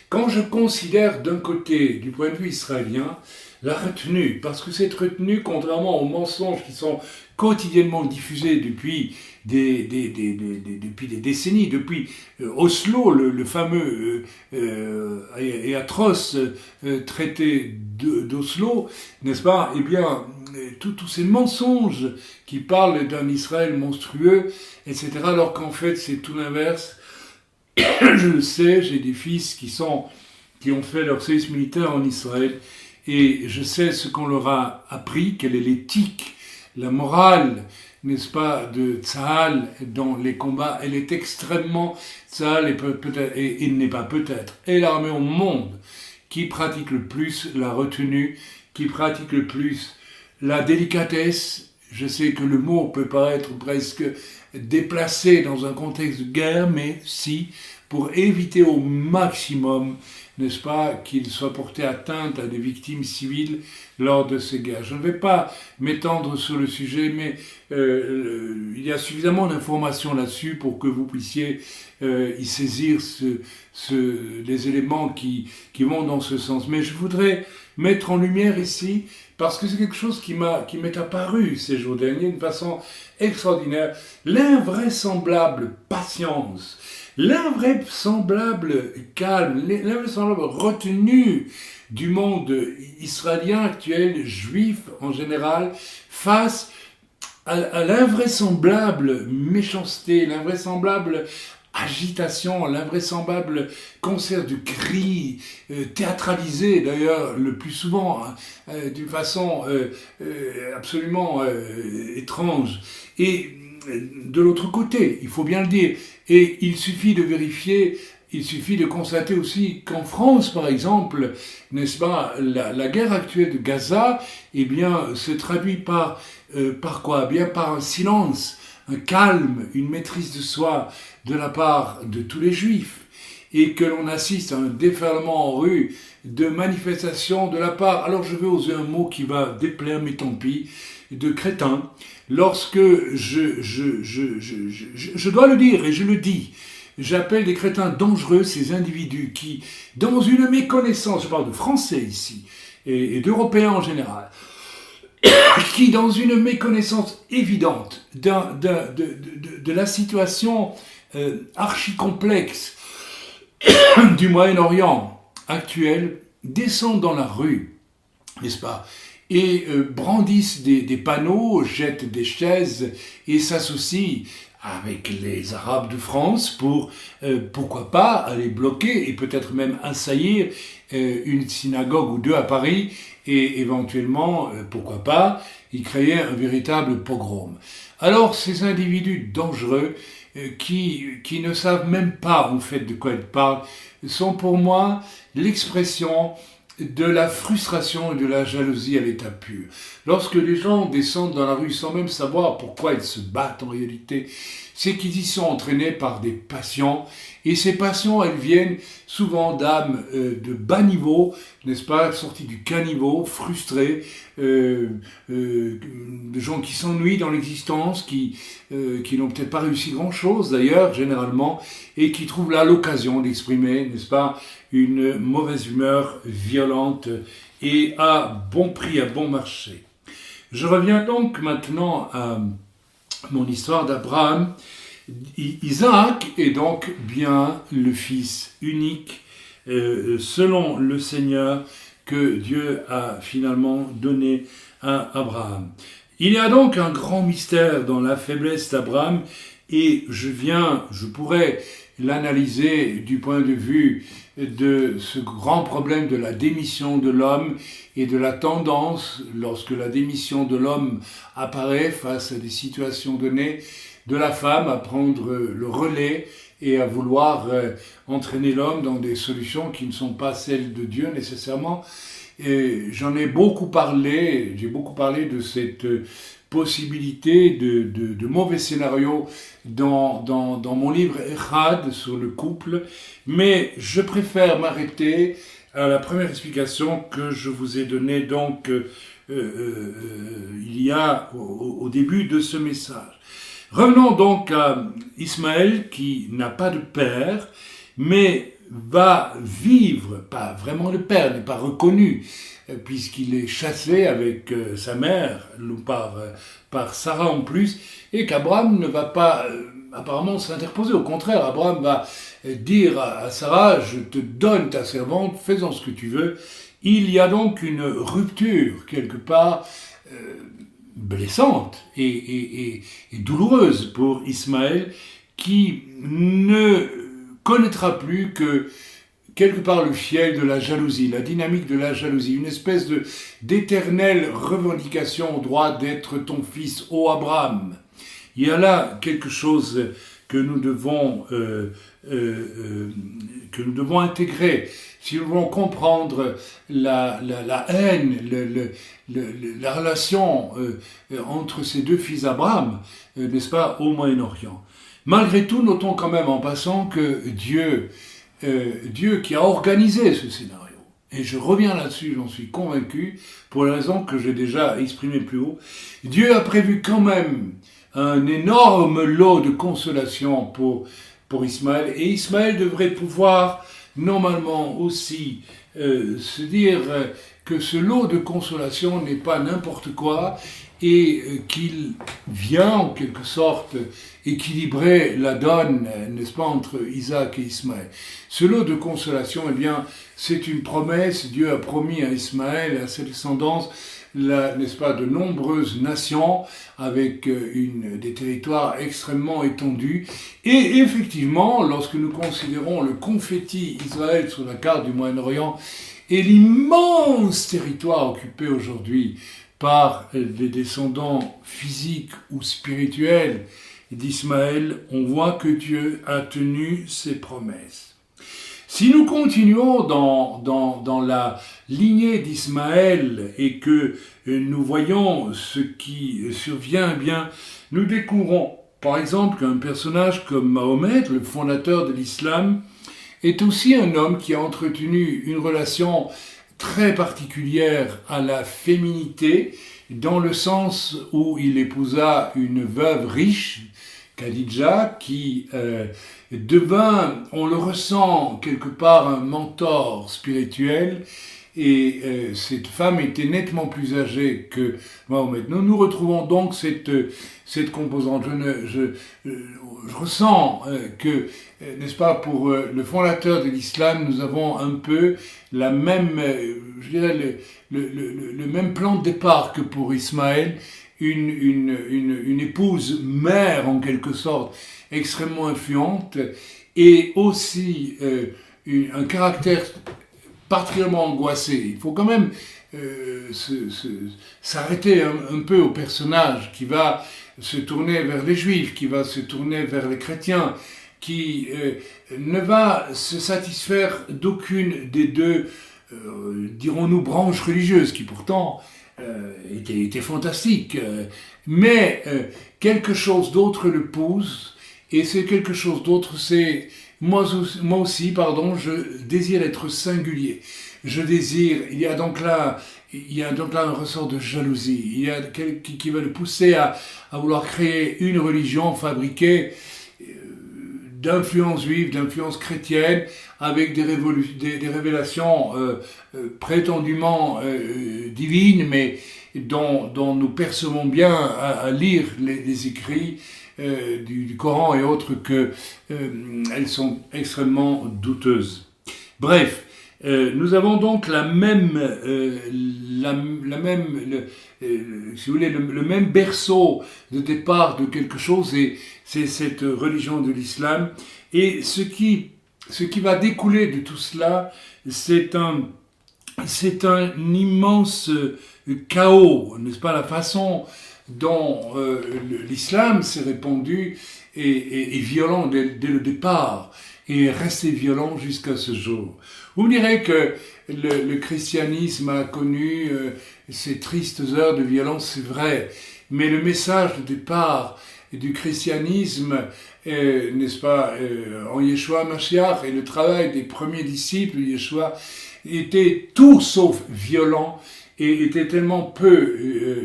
quand je considère d'un côté, du point de vue israélien, la retenue, parce que cette retenue, contrairement aux mensonges qui sont quotidiennement diffusés depuis des décennies, depuis Oslo, le fameux et atroce traité d'Oslo, n'est-ce pas? Eh bien, tous ces mensonges qui parlent d'un Israël monstrueux, etc., alors qu'en fait c'est tout l'inverse. Je le sais, j'ai des fils qui ont fait leur service militaire en Israël et je sais ce qu'on leur a appris, quelle est l'éthique, la morale, n'est-ce pas, de Tsahal dans les combats. Elle est extrêmement, Tsahal et il n'est pas peut-être, est l'armée au monde qui pratique le plus la retenue, qui pratique le plus la délicatesse. Je sais que le mot peut paraître presque déplacé dans un contexte de guerre, mais si, pour éviter au maximum, n'est-ce pas, qu'il soit porté atteinte à des victimes civiles lors de ces guerres. Je ne vais pas m'étendre sur le sujet, mais il y a suffisamment d'informations là-dessus pour que vous puissiez y saisir les éléments qui vont dans ce sens. Mais je voudrais mettre en lumière ici, parce que c'est quelque chose qui m'est apparu ces jours derniers d'une façon extraordinaire, l'invraisemblable patience l'invraisemblable calme, l'invraisemblable retenue du monde israélien actuel, juif en général, face à l'invraisemblable méchanceté, l'invraisemblable agitation, l'invraisemblable concert de cris, théâtralisé d'ailleurs le plus souvent, d'une façon absolument étrange. Et de l'autre côté, il faut bien le dire, et il suffit de vérifier, il suffit de constater aussi qu'en France, par exemple, n'est-ce pas, la guerre actuelle de Gaza, eh bien, se traduit par quoi? Eh bien, par un silence, un calme, une maîtrise de soi de la part de tous les Juifs, et que l'on assiste à un déferlement en rue de manifestations de la part, alors je vais oser un mot qui va déplaire, mais tant pis, de crétins, lorsque je dois le dire et je le dis, j'appelle des crétins dangereux ces individus qui, dans une méconnaissance, je parle de Français ici, et d'Européens en général, qui, dans une méconnaissance évidente de la situation archi-complexe du Moyen-Orient actuel, descendent dans la rue, n'est-ce pas, et brandissent des panneaux, jettent des chaises et s'associent avec les Arabes de France pour, pourquoi pas, aller bloquer et peut-être même assaillir une synagogue ou deux à Paris et éventuellement, pourquoi pas, y créer un véritable pogrom. Alors ces individus dangereux qui ne savent même pas en fait de quoi ils parlent sont pour moi l'expression de la frustration et de la jalousie à l'état pur. Lorsque les gens descendent dans la rue sans même savoir pourquoi ils se battent en réalité, c'est qu'ils y sont entraînés par des passions, et ces passions, elles viennent souvent d'âmes de bas niveau, n'est-ce pas, sorties du caniveau, frustrés, de gens qui s'ennuient dans l'existence, qui n'ont peut-être pas réussi grand-chose d'ailleurs, généralement, et qui trouvent là l'occasion d'exprimer, n'est-ce pas, une mauvaise humeur violente et à bon prix, à bon marché. Je reviens donc maintenant à mon histoire d'Abraham. Isaac est donc bien le fils unique, selon le Seigneur, que Dieu a finalement donné à Abraham. Il y a donc un grand mystère dans la faiblesse d'Abraham, et je pourrais l'analyser du point de vue de ce grand problème de la démission de l'homme et de la tendance, lorsque la démission de l'homme apparaît face à des situations données, de la femme à prendre le relais et à vouloir entraîner l'homme dans des solutions qui ne sont pas celles de Dieu nécessairement. Et j'en ai beaucoup parlé, j'ai beaucoup parlé de cette possibilité de mauvais scénarios dans mon livre Echad sur le couple, mais je préfère m'arrêter à la première explication que je vous ai donnée donc il y a au début de ce message. Revenons donc à Ismaël qui n'a pas de père, mais va vivre, pas vraiment le père, n'est pas reconnu, puisqu'il est chassé avec sa mère, ou par Sarah en plus, et qu'Abraham ne va pas apparemment s'interposer. Au contraire, Abraham va dire à Sarah, je te donne ta servante, fais-en ce que tu veux. Il y a donc une rupture, quelque part, blessante et douloureuse pour Ismaël, qui ne connaîtra plus que quelque part le fiel de la jalousie, la dynamique de la jalousie, une espèce d'éternelle revendication au droit d'être ton fils, ô Abraham. Il y a là quelque chose que nous devons intégrer. Si nous voulons comprendre la haine, la relation entre ces deux fils d'Abraham, n'est-ce pas, au Moyen-Orient. Malgré tout, notons quand même en passant que Dieu qui a organisé ce scénario, et je reviens là-dessus, j'en suis convaincu, pour les raisons que j'ai déjà exprimées plus haut, Dieu a prévu quand même un énorme lot de consolation pour Ismaël, et Ismaël devrait pouvoir normalement aussi se dire que ce lot de consolation n'est pas n'importe quoi et qu'il vient en quelque sorte équilibrer la donne, n'est-ce pas, entre Isaac et Ismaël. Ce lot de consolation, eh bien, c'est une promesse. Dieu a promis à Ismaël et à ses descendants, n'est-ce pas, de nombreuses nations avec des territoires extrêmement étendus. Et effectivement, lorsque nous considérons le confetti Israël sur la carte du Moyen-Orient et l'immense territoire occupé aujourd'hui par des descendants physiques ou spirituels d'Ismaël, on voit que Dieu a tenu ses promesses. Si nous continuons dans la lignée d'Ismaël et que nous voyons ce qui survient, eh bien, nous découvrons par exemple qu'un personnage comme Mahomet, le fondateur de l'islam, est aussi un homme qui a entretenu une relation très particulière à la féminité, dans le sens où il épousa une veuve riche, Khadija, qui devint, on le ressent quelque part, un mentor spirituel, et cette femme était nettement plus âgée que Mahomet. Nous retrouvons donc cette composante. Je ressens que, n'est-ce pas, pour le fondateur de l'islam, nous avons un peu la même, je dirais, le même plan de départ que pour Ismaël, une épouse mère en quelque sorte, extrêmement influente, et aussi un caractère particulièrement angoissé. Il faut quand même s'arrêter un peu au personnage qui va se tourner vers les juifs, qui va se tourner vers les chrétiens, qui ne va se satisfaire d'aucune des deux, dirons-nous, branches religieuses, qui pourtant était fantastique, mais quelque chose d'autre le pousse, et c'est quelque chose d'autre, c'est moi aussi, je désire être singulier. Je désire, il y a donc là un ressort de jalousie. Il y a qui va le pousser à vouloir créer une religion fabriquée d'influence juive, d'influence chrétienne, avec des révélations prétendument divines, mais dont nous percevons bien à lire les écrits du Coran et autres que elles sont extrêmement douteuses. Bref, nous avons donc le même berceau de départ de quelque chose, et c'est cette religion de l'islam. Et ce qui va découler de tout cela, c'est un immense chaos, n'est-ce pas, la façon dont l'islam s'est répandu est violent dès le départ et est resté violent jusqu'à ce jour. Vous me direz que le christianisme a connu ces tristes heures de violence, c'est vrai, mais le message de départ du christianisme, n'est-ce pas, en Yeshua Mashiach, et le travail des premiers disciples de Yeshua était tout sauf violent, et était tellement peu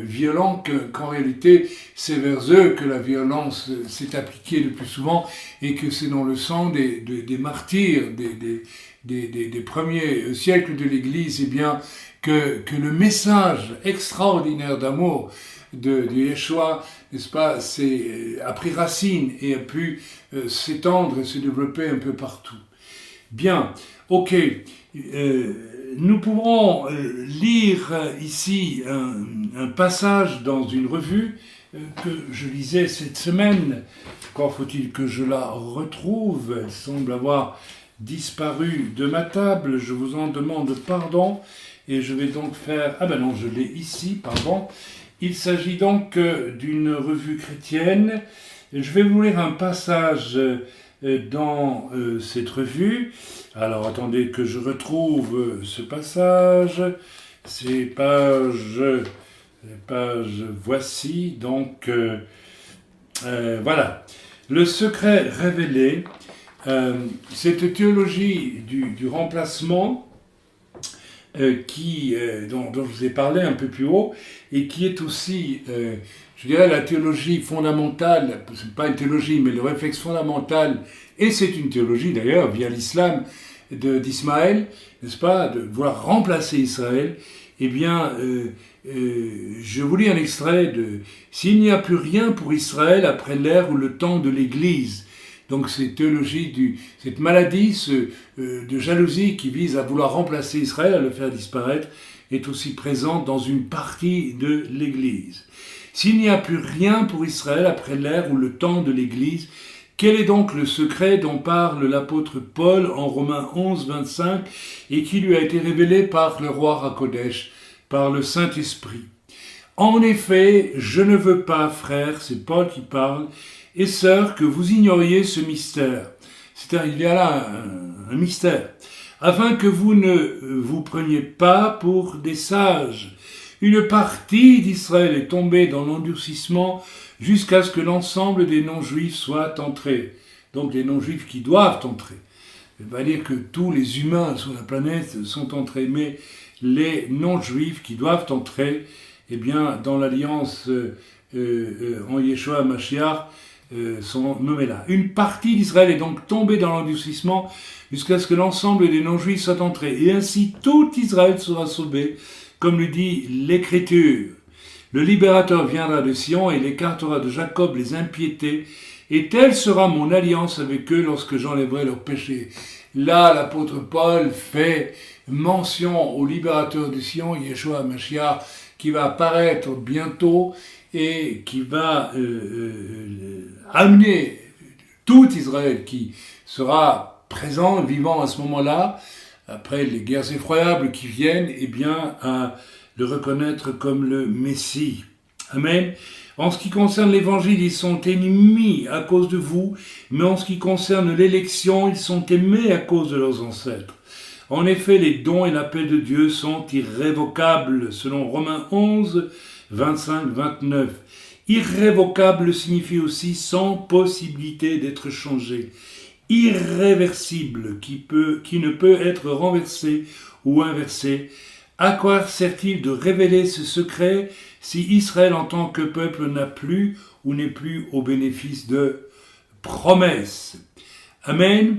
violent qu'en réalité, c'est vers eux que la violence s'est appliquée le plus souvent, et que c'est dans le sang des martyrs, des premiers siècles de l'Église, eh bien, que le message extraordinaire d'amour de Yeshua, n'est-ce pas, a pris racine et a pu s'étendre et se développer un peu partout. Bien, ok. Nous pourrons lire ici un passage dans une revue que je lisais cette semaine. Encore faut-il que je la retrouve. Elle semble avoir disparu de ma table. Je vous en demande pardon. Et je vais donc faire... Ah ben non, je l'ai ici, pardon. Il s'agit donc d'une revue chrétienne. Je vais vous lire un passage dans cette revue. Alors, attendez que je retrouve ce passage. Ces pages voici. Donc, voilà. Le secret révélé, cette théologie du remplacement dont je vous ai parlé un peu plus haut, et qui est aussi, je dirais, la théologie fondamentale, c'est pas une théologie, mais le réflexe fondamental, et c'est une théologie d'ailleurs, via l'islam d'Ismaël, n'est-ce pas, de vouloir remplacer Israël, eh bien, je vous lis un extrait de « S'il n'y a plus rien pour Israël après l'ère ou le temps de l'Église ». Donc cette théologie, cette maladie de jalousie qui vise à vouloir remplacer Israël, à le faire disparaître, est aussi présente dans une partie de l'Église. S'il n'y a plus rien pour Israël après l'ère ou le temps de l'Église, quel est donc le secret dont parle l'apôtre Paul en Romains 11, 25 et qui lui a été révélé par le roi Hakodesh, par le Saint-Esprit? En effet, je ne veux pas, frères, c'est Paul qui parle, et sœurs, que vous ignoriez ce mystère. Il y a là un mystère. Afin que vous ne vous preniez pas pour des sages. Une partie d'Israël est tombée dans l'endurcissement jusqu'à ce que l'ensemble des non-juifs soient entrés. Donc les non-juifs qui doivent entrer. Ça ne veut pas dire que tous les humains sur la planète sont entrés, mais les non-juifs qui doivent entrer, eh bien, dans l'alliance en Yeshua Mashiach, sont nommés là. Une partie d'Israël est donc tombée dans l'endurcissement jusqu'à ce que l'ensemble des non-juifs soient entrés. Et ainsi tout Israël sera sauvé, comme le dit l'Écriture. Le libérateur viendra de Sion et il écartera de Jacob les impiétés, et telle sera mon alliance avec eux lorsque j'enlèverai leurs péchés. Là, l'apôtre Paul fait mention au libérateur de Sion, Yeshua Mashiach, qui va apparaître bientôt et qui va amener tout Israël qui sera présent, vivant à ce moment-là, après les guerres effroyables qui viennent, eh bien, à le reconnaître comme le Messie. Amen. En ce qui concerne l'évangile, ils sont ennemis à cause de vous, mais en ce qui concerne l'élection, ils sont aimés à cause de leurs ancêtres. En effet, les dons et l'appel de Dieu sont irrévocables, selon Romains 11, 25-29. Irrévocable signifie aussi sans possibilité d'être changé. Irréversible, qui ne peut être renversé ou inversé. À quoi sert-il de révéler ce secret si Israël en tant que peuple n'a plus ou n'est plus au bénéfice de promesses? Amen.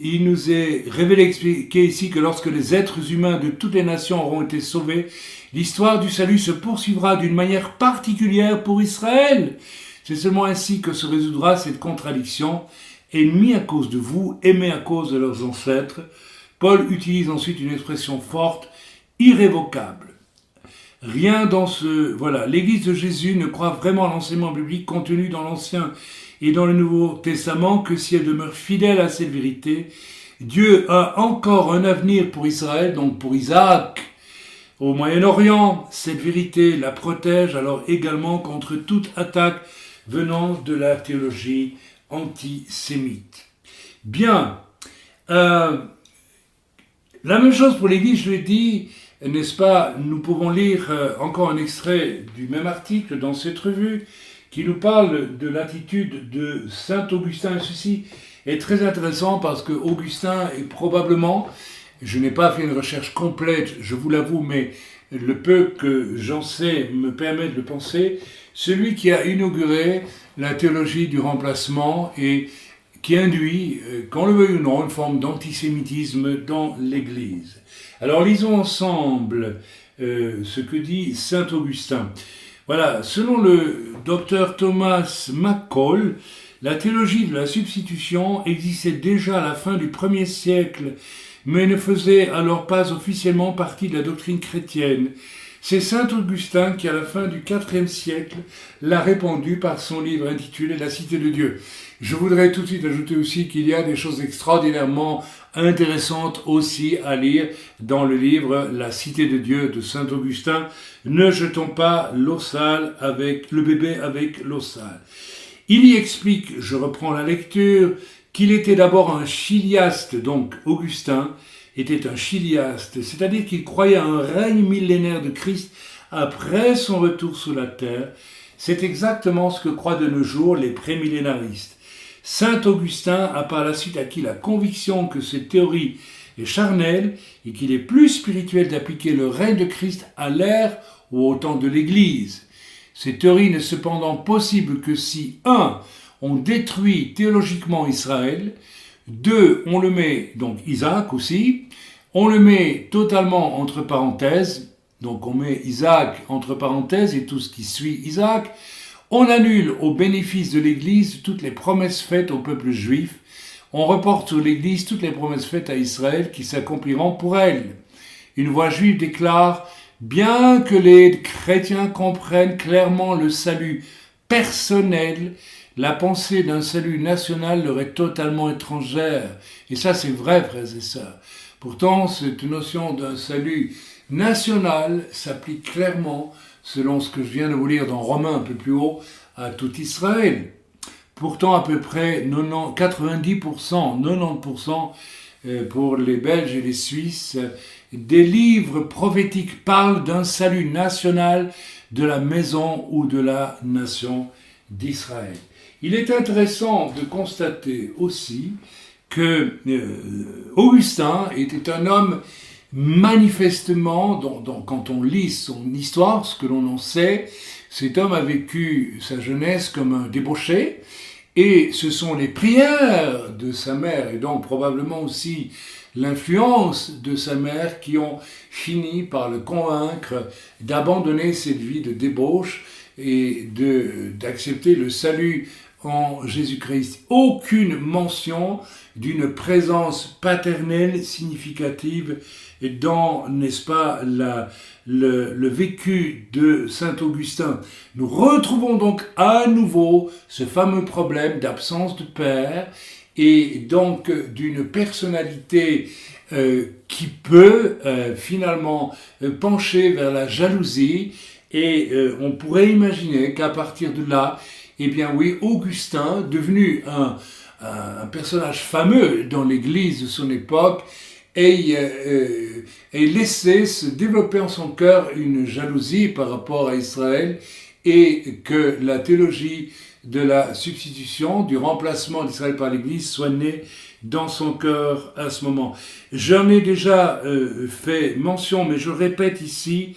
Il nous est révélé, expliqué ici que lorsque les êtres humains de toutes les nations auront été sauvés, l'histoire du salut se poursuivra d'une manière particulière pour Israël. C'est seulement ainsi que se résoudra cette contradiction. Ennemis à cause de vous, aimés à cause de leurs ancêtres. Paul utilise ensuite une expression forte, irrévocable. Rien dans l'Église de Jésus ne croit vraiment à l'enseignement biblique contenu dans l'Ancien et dans le Nouveau Testament que si elle demeure fidèle à cette vérité, Dieu a encore un avenir pour Israël, donc pour Isaac. Au Moyen-Orient, cette vérité la protège alors également contre toute attaque venant de la théologie antisémite. Bien, la même chose pour l'Église, je l'ai dit, n'est-ce pas, nous pouvons lire encore un extrait du même article dans cette revue qui nous parle de l'attitude de saint Augustin. Et ceci est très intéressant parce que Augustin est probablement, je n'ai pas fait une recherche complète, je vous l'avoue, mais le peu que j'en sais me permet de le penser, celui qui a inauguré la théologie du remplacement et qui induit, qu'on le veuille ou non, une forme d'antisémitisme dans l'Église. Alors lisons ensemble ce que dit saint Augustin. Voilà, selon le docteur Thomas McCall, la théologie de la substitution existait déjà à la fin du 1er siècle, mais ne faisait alors pas officiellement partie de la doctrine chrétienne. C'est saint Augustin qui, à la fin du IVe siècle, l'a répandu par son livre intitulé « La cité de Dieu ». Je voudrais tout de suite ajouter aussi qu'il y a des choses extraordinairement intéressantes aussi à lire dans le livre « La cité de Dieu » de saint Augustin. Ne jetons pas l'eau sale avec le bébé avec l'eau sale. Il y explique, je reprends la lecture, qu'il était d'abord un chiliaste, donc Augustin était un chiliaste, c'est-à-dire qu'il croyait à un règne millénaire de Christ après son retour sur la terre. C'est exactement ce que croient de nos jours les prémillénaristes. Saint Augustin a par la suite acquis la conviction que cette théorie est charnelle et qu'il est plus spirituel d'appliquer le règne de Christ à l'ère ou au temps de l'Église. Cette théorie n'est cependant possible que si 1. On détruit théologiquement Israël, 2. On le met, donc Isaac aussi, on le met totalement entre parenthèses, donc on met Isaac entre parenthèses et tout ce qui suit Isaac, on annule au bénéfice de l'Église toutes les promesses faites au peuple juif, on reporte sur l'Église toutes les promesses faites à Israël qui s'accompliront pour elle. Une voix juive déclare « Bien que les chrétiens comprennent clairement le salut personnel, la pensée d'un salut national leur est totalement étrangère. » Et ça, c'est vrai, frères et sœurs. Pourtant, cette notion d'un salut national s'applique clairement, selon ce que je viens de vous lire dans Romains un peu plus haut, à tout Israël. Pourtant, à peu près 90% pour les Belges et les Suisses, des livres prophétiques parlent d'un salut national de la maison ou de la nation d'Israël. Il est intéressant de constater aussi que Augustin était un homme manifestement, quand on lit son histoire, ce que l'on en sait, cet homme a vécu sa jeunesse comme un débauché, et ce sont les prières de sa mère, et donc probablement aussi l'influence de sa mère, qui ont fini par le convaincre d'abandonner cette vie de débauche et d'accepter le salut en Jésus-Christ. Aucune mention d'une présence paternelle significative dans, n'est-ce pas, le vécu de saint Augustin. Nous retrouvons donc à nouveau ce fameux problème d'absence de père et donc d'une personnalité qui peut finalement pencher vers la jalousie, et on pourrait imaginer qu'à partir de là, eh bien oui, Augustin, devenu un personnage fameux dans l'Église de son époque, ait laissé se développer en son cœur une jalousie par rapport à Israël, et que la théologie de la substitution, du remplacement d'Israël par l'Église soit née dans son cœur à ce moment. J'en ai déjà fait mention, mais je répète ici,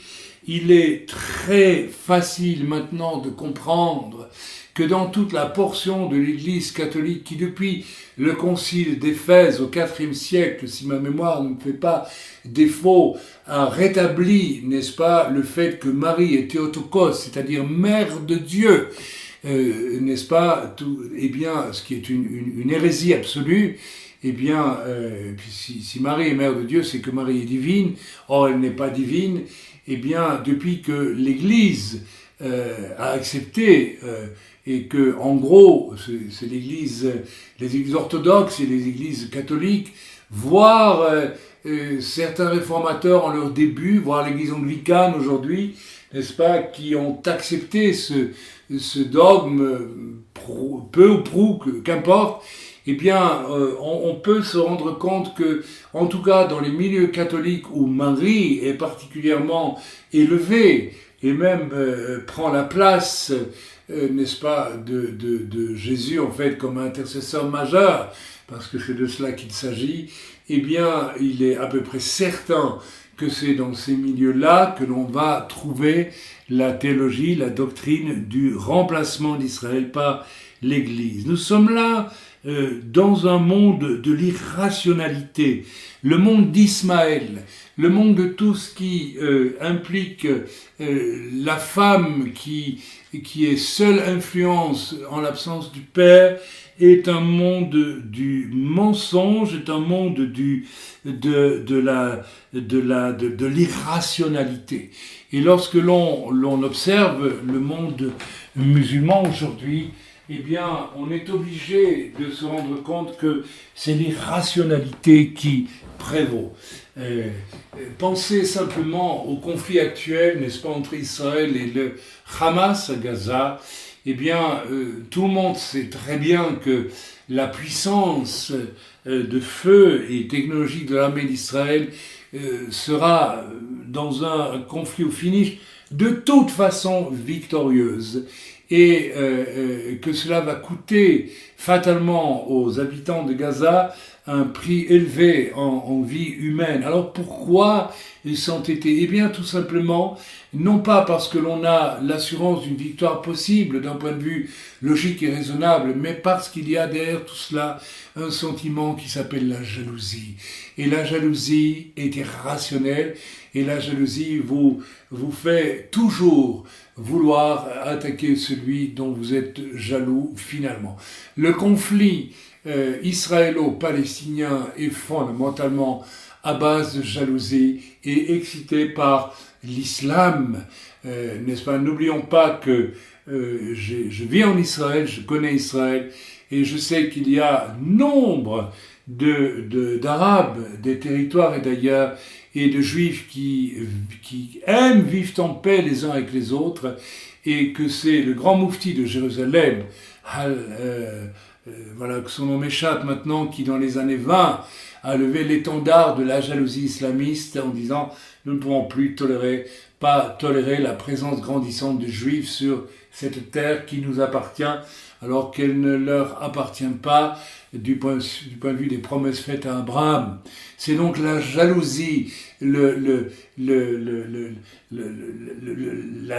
il est très facile maintenant de comprendre que dans toute la portion de l'Église catholique qui, depuis le concile d'Éphèse au IVe siècle, si ma mémoire ne me fait pas défaut, a rétabli, n'est-ce pas, le fait que Marie est Théotokos, c'est-à-dire mère de Dieu, n'est-ce pas, eh bien, ce qui est une hérésie absolue. Eh bien, si Marie est mère de Dieu, c'est que Marie est divine. Or, elle n'est pas divine. Eh bien, depuis que l'Église a accepté, et que, en gros, c'est l'Église, les Églises orthodoxes et les Églises catholiques, voire certains réformateurs en leur début, voire l'Église anglicane aujourd'hui, n'est-ce pas, qui ont accepté ce dogme, peu ou prou, qu'importe. Eh bien, on peut se rendre compte que, en tout cas dans les milieux catholiques où Marie est particulièrement élevée et même prend la place, n'est-ce pas, de Jésus en fait comme intercesseur majeur, parce que c'est de cela qu'il s'agit, eh bien, il est à peu près certain que c'est dans ces milieux-là que l'on va trouver la théologie, la doctrine du remplacement d'Israël par l'Église. Nous sommes là dans un monde de l'irrationalité, le monde d'Ismaël, le monde de tout ce qui implique la femme qui est seule influence en l'absence du père, est un monde du mensonge, est un monde de l'irrationalité. Et lorsque l'on observe le monde musulman aujourd'hui, eh bien, on est obligé de se rendre compte que c'est l'irrationalité qui prévaut. Pensez simplement au conflit actuel, n'est-ce pas, entre Israël et le Hamas à Gaza. Eh bien, tout le monde sait très bien que la puissance de feu et technologique de l'armée d'Israël sera dans un conflit au finish de toute façon victorieuse, et que cela va coûter fatalement aux habitants de Gaza un prix élevé en vie humaine. Alors pourquoi s'entêter? Eh bien tout simplement, non pas parce que l'on a l'assurance d'une victoire possible d'un point de vue logique et raisonnable, mais parce qu'il y a derrière tout cela un sentiment qui s'appelle la jalousie. Et la jalousie est irrationnelle, et la jalousie vous fait toujours vouloir attaquer celui dont vous êtes jaloux finalement. Le conflit israélo-palestinien est fondamentalement à base de jalousie et excité par l'islam, n'est-ce pas? N'oublions pas que je vis en Israël, je connais Israël, et je sais qu'il y a nombre d'Arabes, des territoires et d'ailleurs, et de Juifs qui aiment vivre en paix les uns avec les autres, et que c'est le grand moufti de Jérusalem, voilà, que son nom m'échappe maintenant, qui dans les années 20 a levé l'étendard de la jalousie islamiste en disant « Nous ne pouvons plus pas tolérer la présence grandissante de Juifs sur cette terre qui nous appartient, alors qu'elle ne leur appartient pas du point de vue des promesses faites à Abraham. » C'est donc la jalousie, la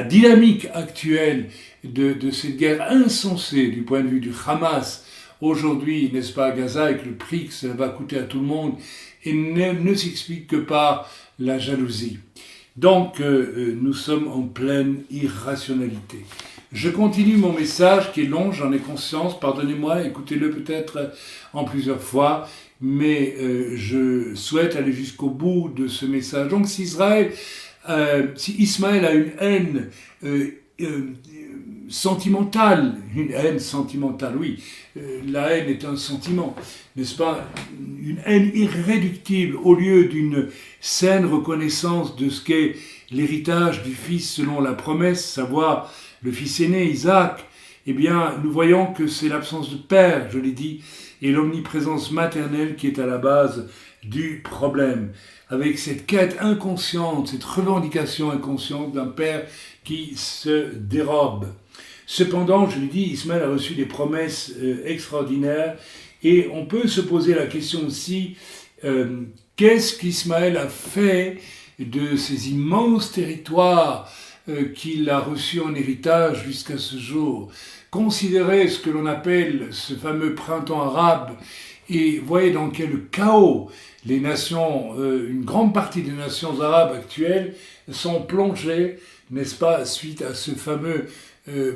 dynamique actuelle de cette guerre insensée du point de vue du Hamas, aujourd'hui, n'est-ce pas, à Gaza, avec le prix que cela va coûter à tout le monde, et ne s'explique que par la jalousie. Donc, nous sommes en pleine irrationalité. Je continue mon message qui est long, j'en ai conscience, pardonnez-moi, écoutez-le peut-être en plusieurs fois, mais je souhaite aller jusqu'au bout de ce message. Donc, si Ismaël a une haine sentimentale, oui, la haine est un sentiment, n'est-ce pas, une haine irréductible au lieu d'une saine reconnaissance de ce qu'est l'héritage du fils selon la promesse, savoir le fils aîné, Isaac, eh bien, nous voyons que c'est l'absence de père, je l'ai dit, et l'omniprésence maternelle qui est à la base du problème, avec cette quête inconsciente, cette revendication inconsciente d'un père qui se dérobe. Cependant, je l'ai dit, Ismaël a reçu des promesses extraordinaires et on peut se poser la question aussi, qu'est-ce qu'Ismaël a fait de ces immenses territoires qu'il a reçus en héritage jusqu'à ce jour? Considérez ce que l'on appelle ce fameux printemps arabe et voyez dans quel chaos les nations, une grande partie des nations arabes actuelles sont plongées, n'est-ce pas, suite à ce fameux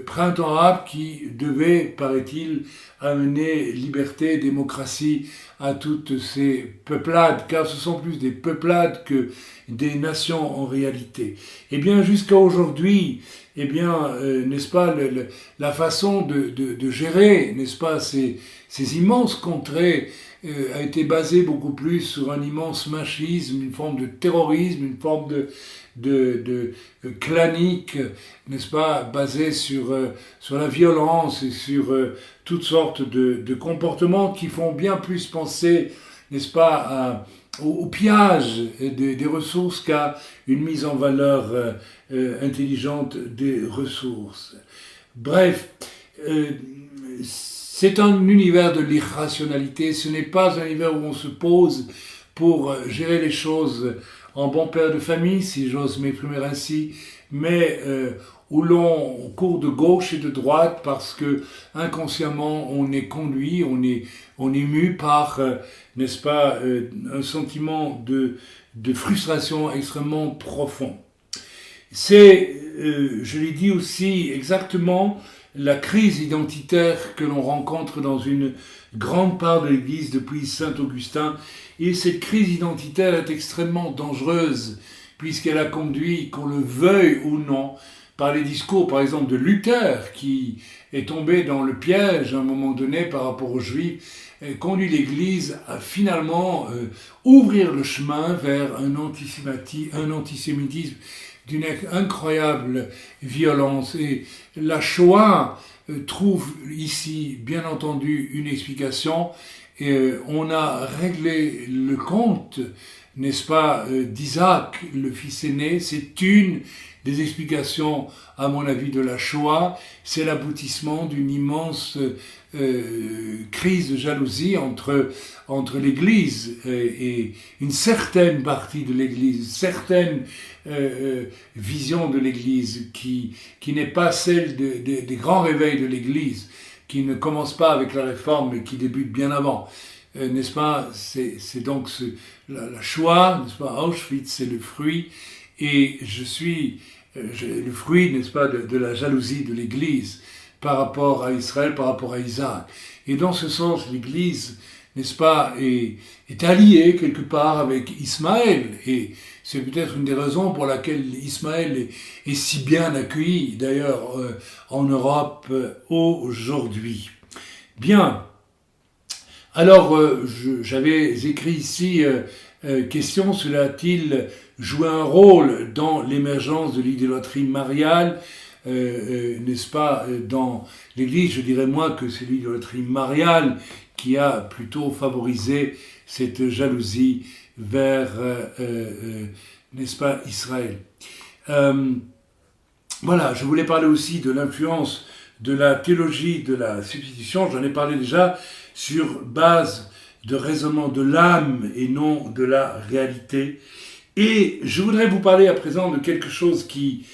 printemps arabe qui devait, paraît-il, amener liberté, démocratie à toutes ces peuplades, car ce sont plus des peuplades que des nations en réalité. Eh bien, jusqu'à aujourd'hui, eh bien, n'est-ce pas, la façon de gérer, n'est-ce pas, ces immenses contrées a été basée beaucoup plus sur un immense machisme, une forme de terrorisme, une forme de clanique, n'est-ce pas, basée sur la violence et sur toutes sortes de comportements qui font bien plus penser, n'est-ce pas, au pillage des ressources qu'à une mise en valeur intelligente des ressources. Bref, c'est un univers de l'irrationalité, ce n'est pas un univers où on se pose pour gérer les choses en bon père de famille, si j'ose m'exprimer ainsi, mais où l'on court de gauche et de droite parce que inconsciemment on est conduit, on est mu par, n'est-ce pas, un sentiment de frustration extrêmement profond. C'est, je l'ai dit aussi, exactement la crise identitaire que l'on rencontre dans une grande part de l'Église depuis Saint-Augustin. Et cette crise identitaire est extrêmement dangereuse puisqu'elle a conduit, qu'on le veuille ou non, par les discours, par exemple, de Luther, qui est tombé dans le piège à un moment donné par rapport aux Juifs, conduit l'Église à finalement ouvrir le chemin vers un antisémitisme d'une incroyable violence. Et la Shoah trouve ici, bien entendu, une explication. Et on a réglé le compte, n'est-ce pas, d'Isaac, le fils aîné. C'est une des explications, à mon avis, de la Shoah. C'est l'aboutissement d'une immense crise de jalousie entre l'Église et une certaine partie de l'Église, une certaine vision de l'Église qui n'est pas celle des grands réveils de l'Église, qui ne commence pas avec la Réforme mais qui débute bien avant. N'est-ce pas? C'est donc la Shoah, n'est-ce pas? Auschwitz, c'est le fruit, et je suis le fruit, n'est-ce pas, de la jalousie de l'Église par rapport à Israël, par rapport à Isaac. Et dans ce sens, l'Église, n'est-ce pas, est alliée quelque part avec Ismaël, et c'est peut-être une des raisons pour laquelle Ismaël est si bien accueilli, d'ailleurs, en Europe aujourd'hui. Bien. Alors, j'avais écrit ici, question, cela a-t-il joué un rôle dans l'émergence de l'idolâtrie mariale, n'est-ce pas, dans l'Église? Je dirais moi que c'est l'idolâtrie mariale qui a plutôt favorisé cette jalousie vers, n'est-ce pas, Israël. Voilà, je voulais parler aussi de l'influence de la théologie de la substitution. J'en ai parlé déjà, sur base de raisonnement de l'âme et non de la réalité. Et je voudrais vous parler à présent de quelque chose qui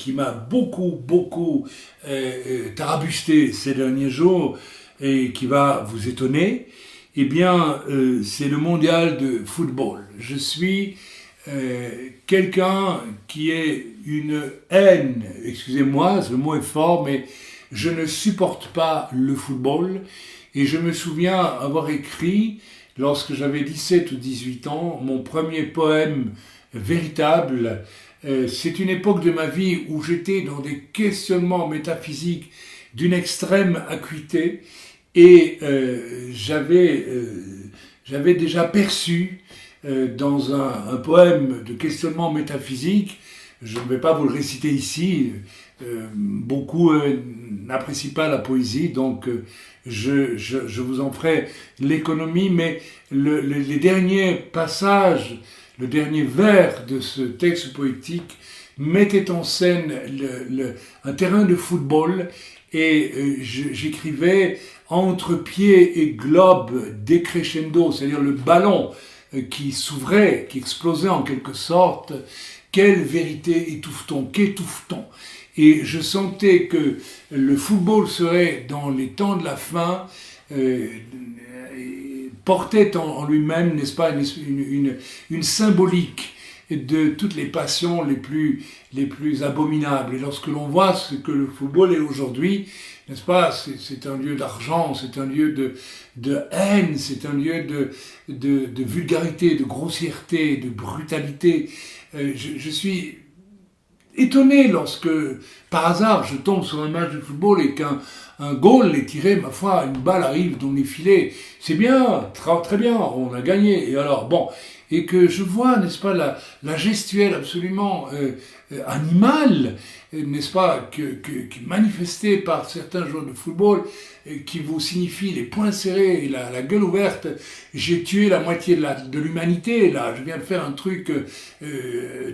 m'a beaucoup tarabusté ces derniers jours et qui va vous étonner. Eh bien, c'est le mondial de football. Je suis quelqu'un qui est une haine, excusez-moi, le mot est fort, mais je ne supporte pas le football, et je me souviens avoir écrit, lorsque j'avais 17 ou 18 ans, mon premier poème véritable. C'est une époque de ma vie où j'étais dans des questionnements métaphysiques d'une extrême acuité, et j'avais déjà perçu dans un poème de questionnement métaphysique, je ne vais pas vous le réciter ici, beaucoup n'apprécient pas la poésie, donc je vous en ferai l'économie, mais les derniers passages, le dernier vers de ce texte poétique mettait en scène un terrain de football, et j'écrivais entre pied et globe décrescendo, c'est-à-dire le ballon qui s'ouvrait, qui explosait en quelque sorte. Quelle vérité étouffe-t-on, qu'étouffe-t-on? Et je sentais que le football serait, dans les temps de la fin, portait en lui-même, n'est-ce pas, une symbolique de toutes les passions les plus abominables. Et lorsque l'on voit ce que le football est aujourd'hui, n'est-ce pas, c'est un lieu d'argent, c'est un lieu de haine, c'est un lieu de vulgarité, de grossièreté, de brutalité. Je suis étonné lorsque, par hasard, je tombe sur un match de football et qu'un goal est tiré, ma foi, une balle arrive dans les filets. C'est bien, très bien, on a gagné. Et alors, bon, et que je vois, n'est-ce pas, la gestuelle absolument animale, n'est-ce pas, qui manifestée par certains joueurs de football, qui vous signifie les poings serrés et la gueule ouverte. J'ai tué la moitié de l'humanité, là, je viens de faire un truc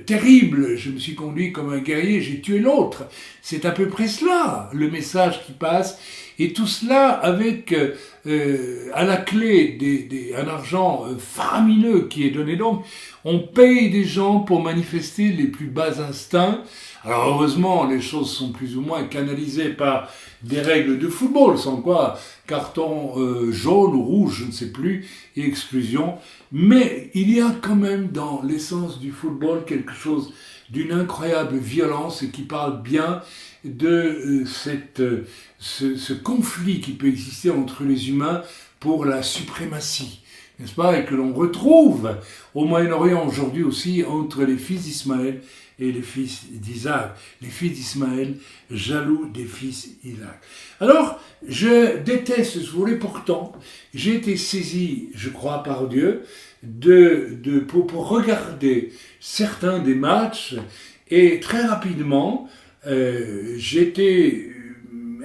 terrible, je me suis conduit comme un guerrier, j'ai tué l'autre. C'est à peu près cela, le message qui passe, et tout cela avec à la clé un argent faramineux qui est donné. Donc on paye des gens pour manifester les plus bas instincts. Alors heureusement, les choses sont plus ou moins canalisées par des règles de football, sans quoi carton jaune ou rouge, je ne sais plus, et exclusion. Mais il y a quand même dans l'essence du football quelque chose d'une incroyable violence et qui parle bien de ce conflit qui peut exister entre les humains pour la suprématie, n'est-ce pas, et que l'on retrouve au Moyen-Orient aujourd'hui aussi entre les fils d'Ismaël et les fils d'Isaac. Les fils d'Ismaël jaloux des fils d'Isaac. Alors, je déteste ce volet, pourtant, j'ai été saisi, je crois, par Dieu, pour regarder certains des matchs, et très rapidement, j'étais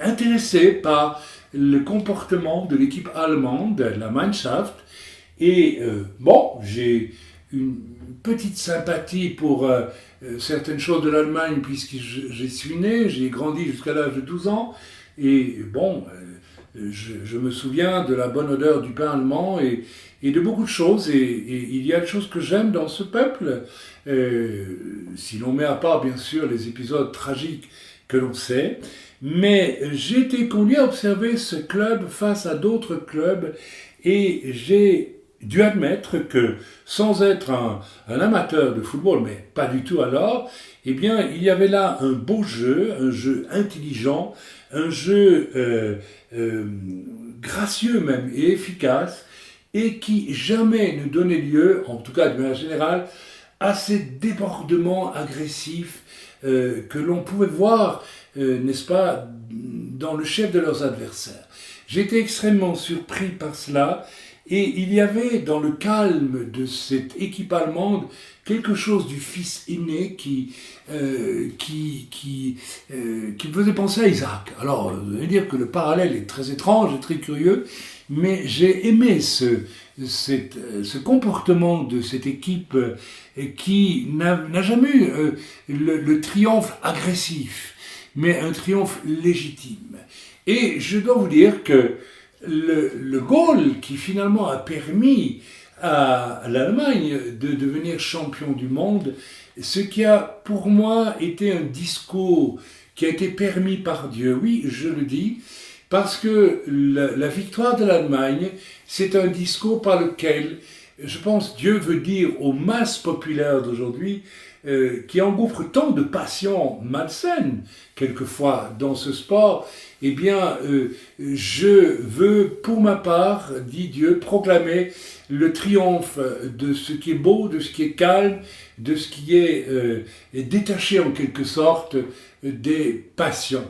intéressé par le comportement de l'équipe allemande, la Mannschaft, et bon, j'ai petite sympathie pour certaines choses de l'Allemagne, puisque j'y suis né, j'y ai grandi jusqu'à l'âge de 12 ans, et bon, je me souviens de la bonne odeur du pain allemand et de beaucoup de choses, et il y a des choses que j'aime dans ce peuple, si l'on met à part bien sûr les épisodes tragiques que l'on sait, mais j'ai été conduit à observer ce club face à d'autres clubs, et j'ai dû admettre que, sans être un amateur de football, mais pas du tout alors, eh bien, il y avait là un beau jeu, un jeu intelligent, un jeu gracieux même et efficace, et qui jamais ne donnait lieu, en tout cas de manière générale, à ces débordements agressifs que l'on pouvait voir, n'est-ce pas, dans le chef de leurs adversaires. J'étais extrêmement surpris par cela, et il y avait dans le calme de cette équipe allemande quelque chose du fils aîné qui me faisait penser à Isaac. Alors, vous allez dire que le parallèle est très étrange et très curieux, mais j'ai aimé ce comportement de cette équipe qui n'a jamais eu le triomphe agressif, mais un triomphe légitime. Et je dois vous dire que le goal qui finalement a permis à l'Allemagne de devenir champion du monde, ce qui a pour moi été un discours qui a été permis par Dieu, oui, je le dis, parce que la victoire de l'Allemagne, c'est un discours par lequel, je pense, Dieu veut dire aux masses populaires d'aujourd'hui, qui engouffrent tant de passions malsaines, quelquefois, dans ce sport, eh bien, je veux, pour ma part, dit Dieu, proclamer le triomphe de ce qui est beau, de ce qui est calme, de ce qui est détaché en quelque sorte des passions.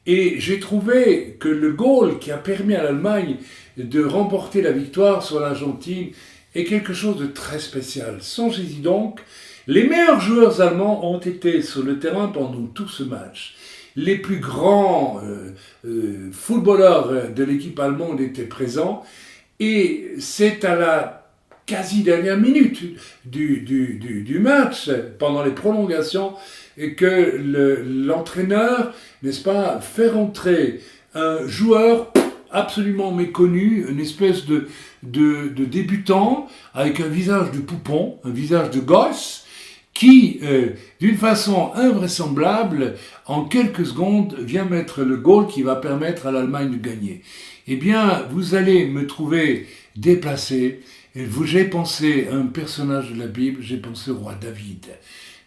Et j'ai trouvé que le goal qui a permis à l'Allemagne de remporter la victoire sur l'Argentine est quelque chose de très spécial. Songez-y donc, les meilleurs joueurs allemands ont été sur le terrain pendant tout ce match. Les plus grands footballeurs de l'équipe allemande étaient présents, et c'est à la quasi dernière minute du match, pendant les prolongations, que l'entraîneur, n'est-ce pas, fait rentrer un joueur absolument méconnu, une espèce de débutant avec un visage de poupon, un visage de gosse, qui, d'une façon invraisemblable, en quelques secondes, vient mettre le goal qui va permettre à l'Allemagne de gagner. Eh bien, vous allez me trouver déplacé. J'ai pensé à un personnage de la Bible, j'ai pensé au roi David.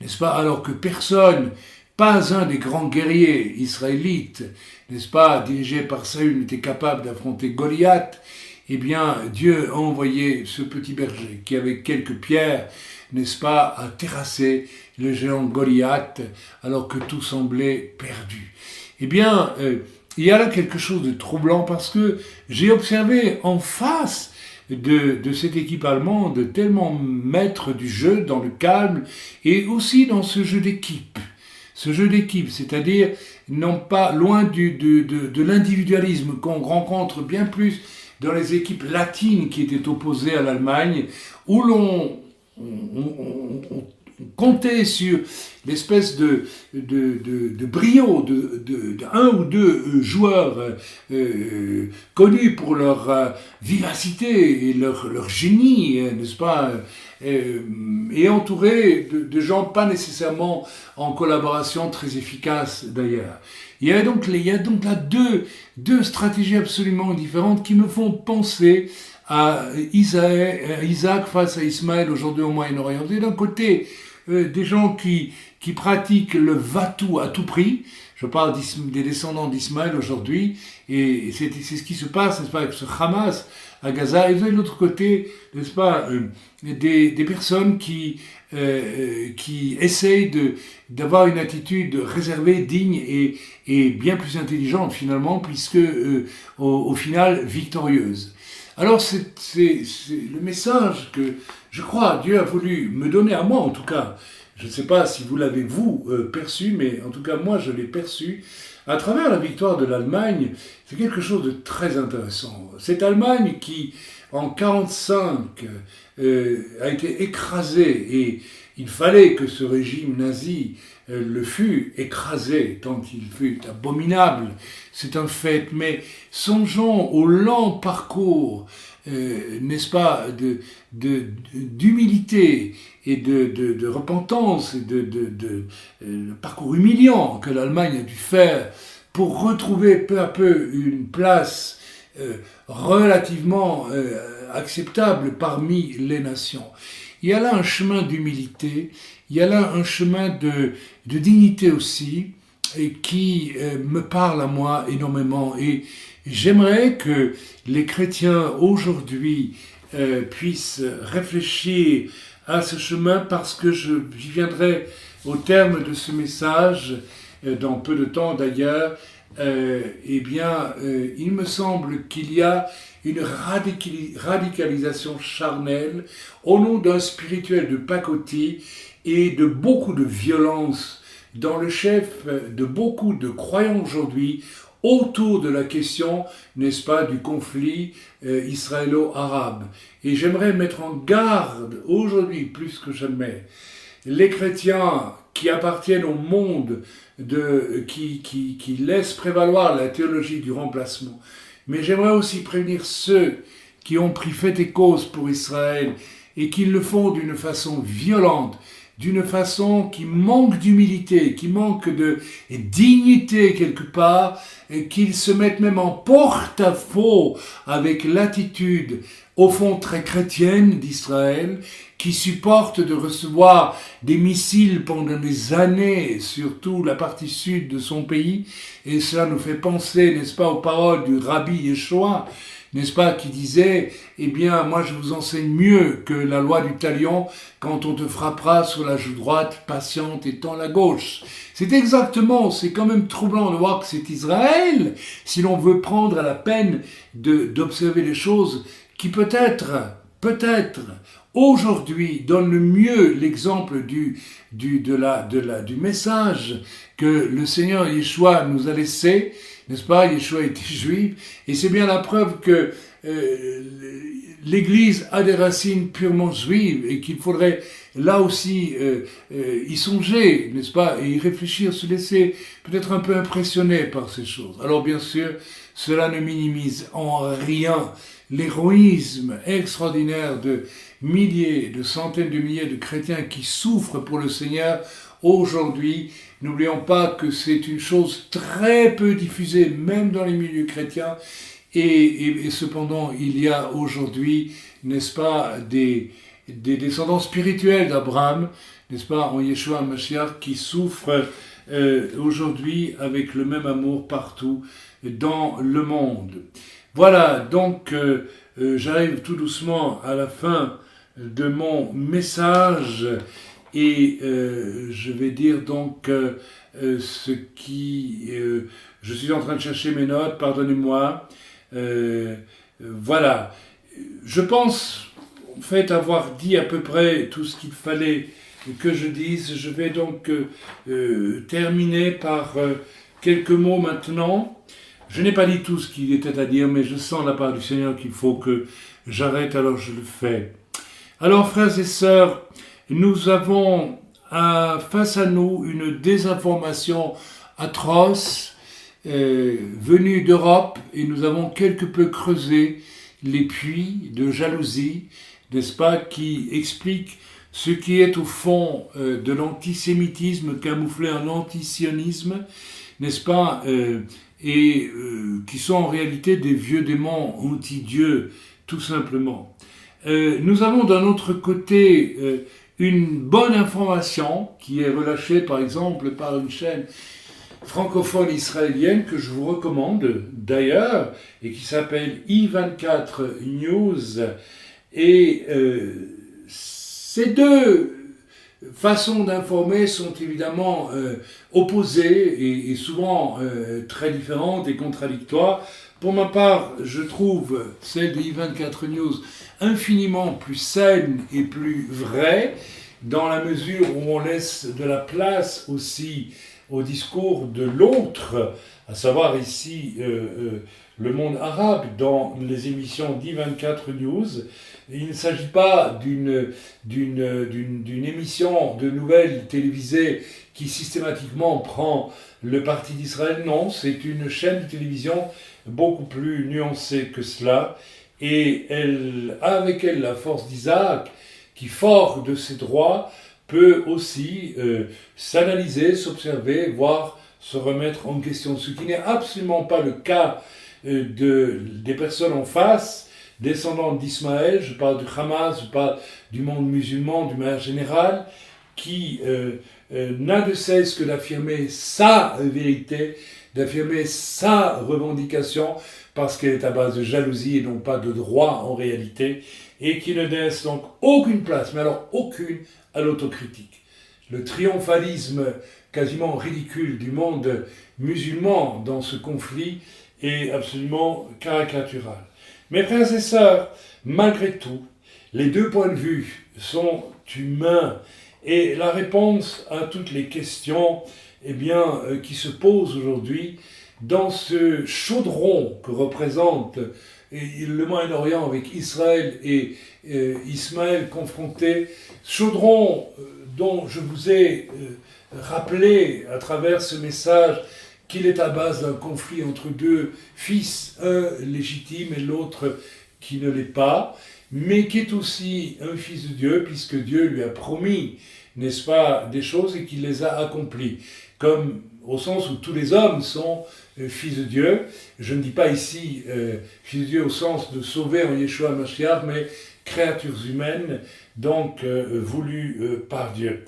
N'est-ce pas? Alors que personne, pas un des grands guerriers israélites, n'est-ce pas, dirigé par Saül, n'était capable d'affronter Goliath, eh bien, Dieu a envoyé ce petit berger qui, avec quelques pierres, n'est-ce pas, a terrassé le géant Goliath alors que tout semblait perdu. Eh bien, il y a là quelque chose de troublant parce que j'ai observé en face de cette équipe allemande tellement maître du jeu dans le calme et aussi dans ce jeu d'équipe. Ce jeu d'équipe, c'est-à-dire non pas loin de l'individualisme qu'on rencontre bien plus dans les équipes latines qui étaient opposées à l'Allemagne, où l'on comptait sur l'espèce de brio de un ou deux joueurs connus pour leur vivacité et leur génie, n'est-ce pas, et entourés de gens pas nécessairement en collaboration très efficace d'ailleurs. Il y a donc là deux stratégies absolument différentes qui me font penser à Isaac face à Ismaël aujourd'hui au Moyen-Orient. D'un côté, des gens qui pratiquent le va-tout à tout prix. Je parle des descendants d'Ismaël aujourd'hui, et c'est ce qui se passe, n'est-ce pas, avec ce Hamas à Gaza. Et de l'autre côté, n'est-ce pas, des personnes qui essayent d'avoir une attitude réservée, digne et bien plus intelligente finalement, puisque au final victorieuse. Alors c'est le message que je crois Dieu a voulu me donner à moi en tout cas. Je ne sais pas si vous l'avez perçu, mais en tout cas moi je l'ai perçu à travers la victoire de l'Allemagne. C'est quelque chose de très intéressant. Cette Allemagne qui en 1945 a été écrasé, et il fallait que ce régime nazi le fût écrasé, tant il fut abominable, c'est un fait, mais songeons au lent parcours, n'est-ce pas, d'humilité et de repentance, et de parcours humiliant que l'Allemagne a dû faire pour retrouver peu à peu une place relativement acceptable parmi les nations. Il y a là un chemin d'humilité, il y a là un chemin de dignité aussi, et qui me parle à moi énormément. Et j'aimerais que les chrétiens aujourd'hui puissent réfléchir à ce chemin, parce que j'y viendrai au terme de ce message, dans peu de temps d'ailleurs. Il me semble qu'il y a une radicalisation charnelle au nom d'un spirituel de pacotille et de beaucoup de violence dans le chef de beaucoup de croyants aujourd'hui autour de la question, n'est-ce pas, du conflit israélo-arabe. Et j'aimerais mettre en garde aujourd'hui plus que jamais les chrétiens qui appartiennent au monde qui laissent prévaloir la théologie du remplacement. Mais j'aimerais aussi prévenir ceux qui ont pris fait et cause pour Israël et qui le font d'une façon violente, d'une façon qui manque d'humilité, qui manque de dignité quelque part, et qu'ils se mettent même en porte-à-faux avec l'attitude, au fond très chrétienne d'Israël, qui supporte de recevoir des missiles pendant des années, surtout la partie sud de son pays, et cela nous fait penser, n'est-ce pas, aux paroles du Rabbi Yeshua, n'est-ce pas, qui disait, eh bien, moi je vous enseigne mieux que la loi du talion, quand on te frappera sur la joue droite, patiente et tends la gauche. C'est quand même troublant de voir que c'est Israël, si l'on veut prendre à la peine d'observer les choses, qui peut-être, aujourd'hui, donne le mieux l'exemple du message que le Seigneur Yeshua nous a laissé, n'est-ce pas? Yeshua était juif, et c'est bien la preuve que l'Église a des racines purement juives, et qu'il faudrait là aussi y songer, n'est-ce pas, et y réfléchir, se laisser peut-être un peu impressionner par ces choses. Alors bien sûr, cela ne minimise en rien l'héroïsme extraordinaire de milliers, de centaines de milliers de chrétiens qui souffrent pour le Seigneur aujourd'hui. N'oublions pas que c'est une chose très peu diffusée, même dans les milieux chrétiens, et cependant il y a aujourd'hui, n'est-ce pas, des descendants spirituels d'Abraham, n'est-ce pas, en Yeshua Mashiach, qui souffrent aujourd'hui avec le même amour partout dans le monde. Voilà, donc j'arrive tout doucement à la fin de mon message, et je vais dire donc ce qui... je suis en train de chercher mes notes, pardonnez-moi. Voilà, je pense en fait avoir dit à peu près tout ce qu'il fallait que je dise. Je vais donc terminer par quelques mots maintenant. Je n'ai pas dit tout ce qu'il était à dire, mais je sens de la part du Seigneur qu'il faut que j'arrête, alors je le fais. Alors, frères et sœurs, nous avons face à nous une désinformation atroce venue d'Europe, et nous avons quelque peu creusé les puits de jalousie, n'est-ce pas, qui expliquent ce qui est au fond de l'antisémitisme camouflé en antisionisme, n'est-ce pas, qui sont en réalité des vieux démons anti-Dieu, tout simplement. Nous avons d'un autre côté une bonne information qui est relâchée par exemple par une chaîne francophone israélienne que je vous recommande d'ailleurs, et qui s'appelle I24 News, et ces deux façons d'informer sont évidemment opposées et souvent très différentes et contradictoires. Pour ma part, je trouve celle de I24 News infiniment plus saine et plus vraie, dans la mesure où on laisse de la place aussi au discours de l'autre, à savoir ici le monde arabe dans les émissions d'I24 News. Il ne s'agit pas d'une émission de nouvelles télévisées qui systématiquement prend le parti d'Israël. Non, c'est une chaîne de télévision beaucoup plus nuancée que cela. Et elle a avec elle la force d'Isaac, qui, fort de ses droits, peut aussi s'analyser, s'observer, voire se remettre en question. Ce qui n'est absolument pas le cas des personnes en face, descendants d'Ismaël, je parle du Hamas, je parle du monde musulman, d'une manière générale, qui n'a de cesse que d'affirmer sa vérité, d'affirmer sa revendication, parce qu'elle est à base de jalousie et non pas de droit en réalité, et qui ne laisse donc aucune place, mais alors aucune, à l'autocritique. Le triomphalisme quasiment ridicule du monde musulman dans ce conflit est absolument caricatural. Mes frères et sœurs, malgré tout, les deux points de vue sont humains et la réponse à toutes les questions qui se posent aujourd'hui dans ce chaudron que représente le Moyen-Orient avec Israël et Ismaël confrontés, chaudron dont je vous ai rappelé à travers ce message qu'il est à base d'un conflit entre deux fils, un légitime et l'autre qui ne l'est pas, mais qui est aussi un fils de Dieu, puisque Dieu lui a promis, n'est-ce pas, des choses et qu'il les a accomplies, comme au sens où tous les hommes sont fils de Dieu. Je ne dis pas ici fils de Dieu au sens de sauver en Yeshua Mashiach, mais créatures humaines, donc voulues par Dieu.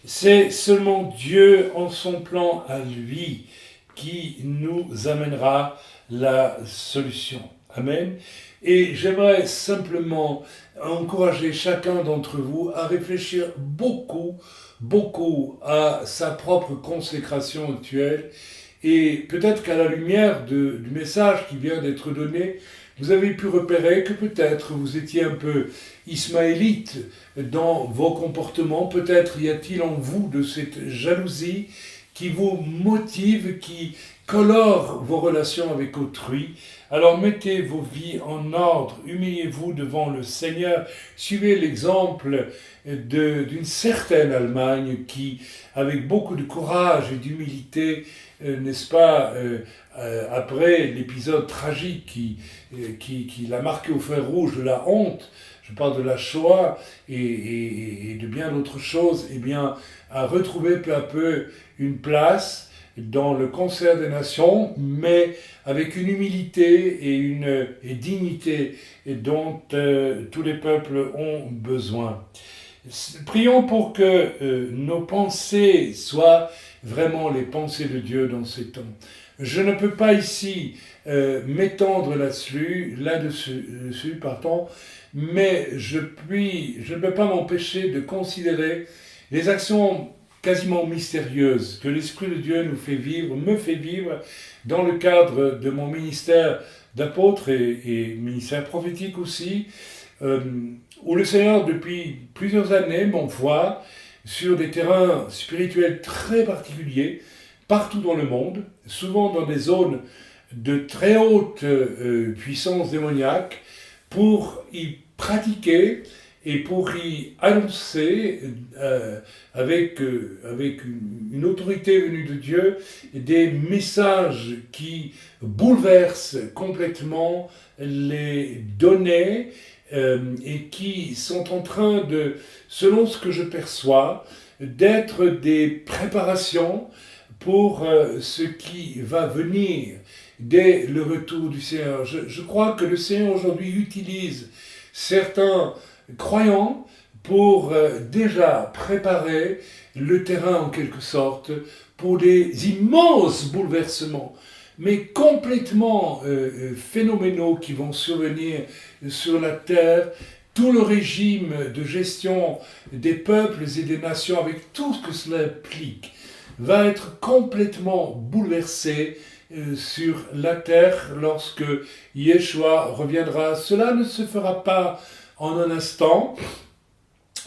C'est seulement Dieu en son plan à lui qui nous amènera la solution. Amen. Et j'aimerais simplement encourager chacun d'entre vous à réfléchir beaucoup à sa propre consécration actuelle. Et peut-être qu'à la lumière du message qui vient d'être donné, vous avez pu repérer que peut-être vous étiez un peu ismaélite dans vos comportements. Peut-être y a-t-il en vous de cette jalousie qui vous motive, qui colore vos relations avec autrui. Alors mettez vos vies en ordre, humiliez-vous devant le Seigneur, suivez l'exemple d'une certaine Allemagne qui, avec beaucoup de courage et d'humilité, n'est-ce pas, après l'épisode tragique qui l'a marqué au fer rouge de la honte, je parle de la Shoah et de bien d'autres choses, a retrouvé peu à peu une place dans le concert des nations, mais avec une humilité et une dignité dont tous les peuples ont besoin. Prions pour que nos pensées soient vraiment les pensées de Dieu dans ces temps. Je ne peux pas ici m'étendre là-dessus, mais je ne peux pas m'empêcher de considérer les actions quasiment mystérieuses que l'Esprit de Dieu me fait vivre dans le cadre de mon ministère d'apôtre et ministère prophétique aussi, où le Seigneur depuis plusieurs années m'envoie sur des terrains spirituels très particuliers, partout dans le monde, souvent dans des zones de très haute puissance démoniaque, pour y pratiquer et pour y annoncer avec une autorité venue de Dieu des messages qui bouleversent complètement les données et qui sont en train de, selon ce que je perçois, d'être des préparations pour ce qui va venir dès le retour du Seigneur. Je crois que le Seigneur aujourd'hui utilise certains croyants pour déjà préparer le terrain en quelque sorte pour des immenses bouleversements, mais complètement phénoménaux qui vont survenir sur la terre. Tout le régime de gestion des peuples et des nations, avec tout ce que cela implique, va être complètement bouleversé sur la terre lorsque Yeshua reviendra. Cela ne se fera pas en un instant.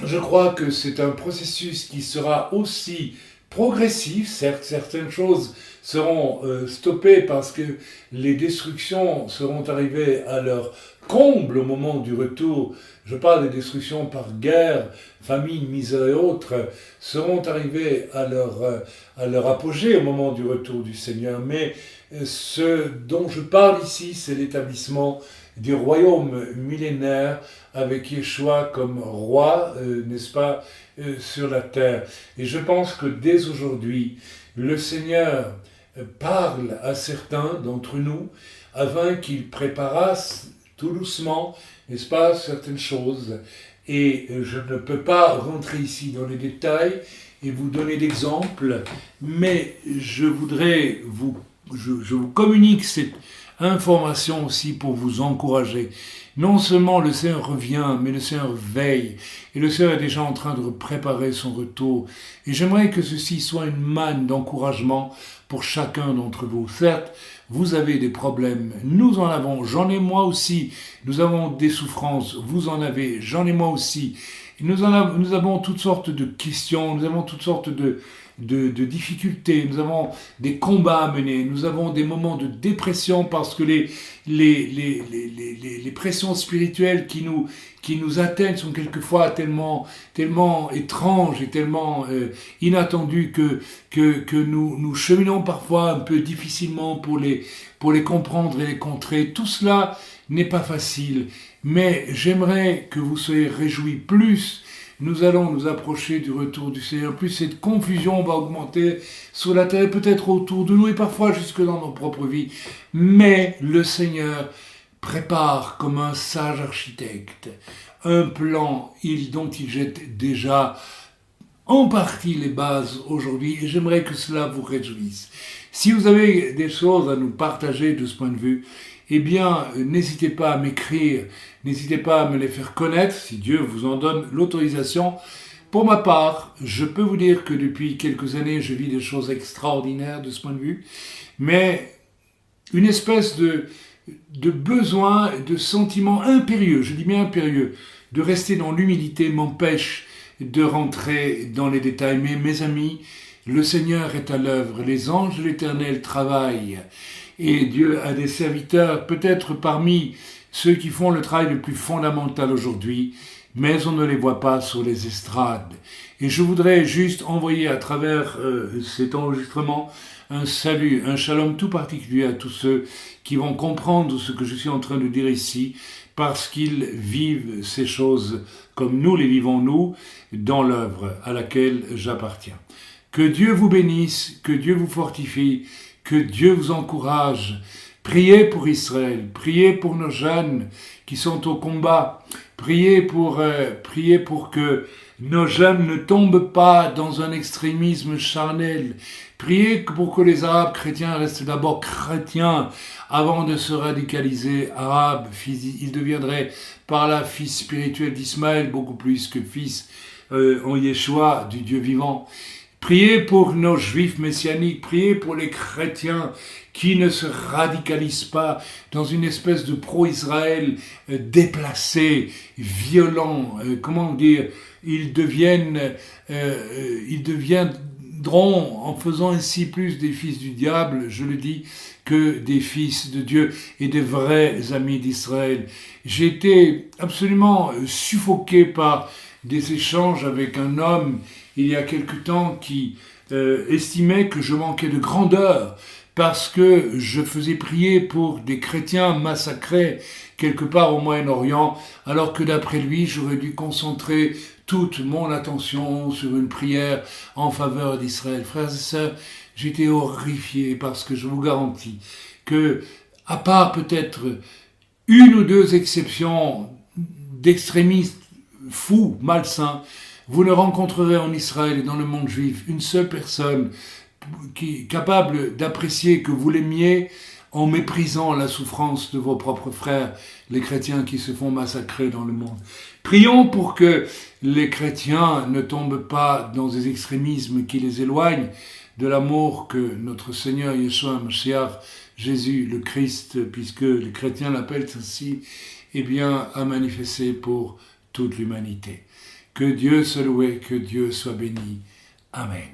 Je crois que c'est un processus qui sera aussi progressif, certes, certaines choses seront stoppées parce que les destructions seront arrivées à leur comble au moment du retour. Je parle des destructions par guerre, famine, misère et autres, seront arrivées à leur apogée au moment du retour du Seigneur. Mais ce dont je parle ici, c'est l'établissement du royaume millénaire avec Yeshua comme roi, n'est-ce pas, sur la terre. Et je pense que dès aujourd'hui, le Seigneur parle à certains d'entre nous afin qu'ils préparassent tout doucement, n'est-ce pas, certaines choses. Et je ne peux pas rentrer ici dans les détails et vous donner d'exemples, mais je voudrais je vous communique cette information aussi pour vous encourager. Non seulement le Seigneur revient, mais le Seigneur veille. Et le Seigneur est déjà en train de préparer son retour. Et j'aimerais que ceci soit une manne d'encouragement pour chacun d'entre vous. Certes, vous avez des problèmes, nous en avons, j'en ai moi aussi. Nous avons des souffrances, vous en avez, j'en ai moi aussi. Nous avons toutes sortes de questions, nous avons toutes sortes de difficultés, nous avons des combats à mener, nous avons des moments de dépression parce que les pressions spirituelles qui nous atteignent sont quelquefois tellement étranges et tellement inattendues que nous cheminons parfois un peu difficilement pour les comprendre et les contrer. Tout cela n'est pas facile, mais j'aimerais que vous soyez réjouis plus. Nous allons nous approcher du retour du Seigneur. Plus cette confusion va augmenter sur la terre, peut-être autour de nous et parfois jusque dans nos propres vies. Mais le Seigneur prépare comme un sage architecte un plan dont il jette déjà en partie les bases aujourd'hui et j'aimerais que cela vous réjouisse. Si vous avez des choses à nous partager de ce point de vue, eh bien, n'hésitez pas à m'écrire, n'hésitez pas à me les faire connaître, si Dieu vous en donne l'autorisation. Pour ma part, je peux vous dire que depuis quelques années, je vis des choses extraordinaires de ce point de vue, mais une espèce de besoin, de sentiment impérieux, je dis bien impérieux, de rester dans l'humilité m'empêche de rentrer dans les détails. Mais mes amis, le Seigneur est à l'œuvre, les anges de l'Éternel travaillent. Et Dieu a des serviteurs, peut-être parmi ceux qui font le travail le plus fondamental aujourd'hui, mais on ne les voit pas sur les estrades. Et je voudrais juste envoyer à travers cet enregistrement un salut, un shalom tout particulier à tous ceux qui vont comprendre ce que je suis en train de dire ici, parce qu'ils vivent ces choses comme nous les vivons nous, dans l'œuvre à laquelle j'appartiens. Que Dieu vous bénisse, que Dieu vous fortifie, que Dieu vous encourage. Priez pour Israël, priez pour nos jeunes qui sont au combat, priez pour que nos jeunes ne tombent pas dans un extrémisme charnel. Priez pour que les Arabes chrétiens restent d'abord chrétiens avant de se radicaliser arabes. Ils deviendraient par là fils spirituels d'Ismaël, beaucoup plus que fils en Yeshua, du Dieu vivant. Priez pour nos juifs messianiques, priez pour les chrétiens qui ne se radicalisent pas dans une espèce de pro-Israël déplacé, violent, ils deviendront en faisant ainsi plus des fils du diable, je le dis, que des fils de Dieu et des vrais amis d'Israël. J'ai été absolument suffoqué par des échanges avec un homme il y a quelque temps qui estimait que je manquais de grandeur parce que je faisais prier pour des chrétiens massacrés quelque part au Moyen-Orient, alors que d'après lui, j'aurais dû concentrer toute mon attention sur une prière en faveur d'Israël. Frères et sœurs, j'étais horrifié parce que je vous garantis que, à part peut-être une ou deux exceptions d'extrémistes fous, malsains, vous ne rencontrerez en Israël et dans le monde juif une seule personne qui est capable d'apprécier que vous l'aimiez en méprisant la souffrance de vos propres frères, les chrétiens qui se font massacrer dans le monde. Prions pour que les chrétiens ne tombent pas dans des extrémismes qui les éloignent de l'amour que notre Seigneur Yeshua Mashiach, Jésus le Christ, puisque les chrétiens l'appellent ainsi, a manifesté pour toute l'humanité. Que Dieu soit loué, que Dieu soit béni. Amen.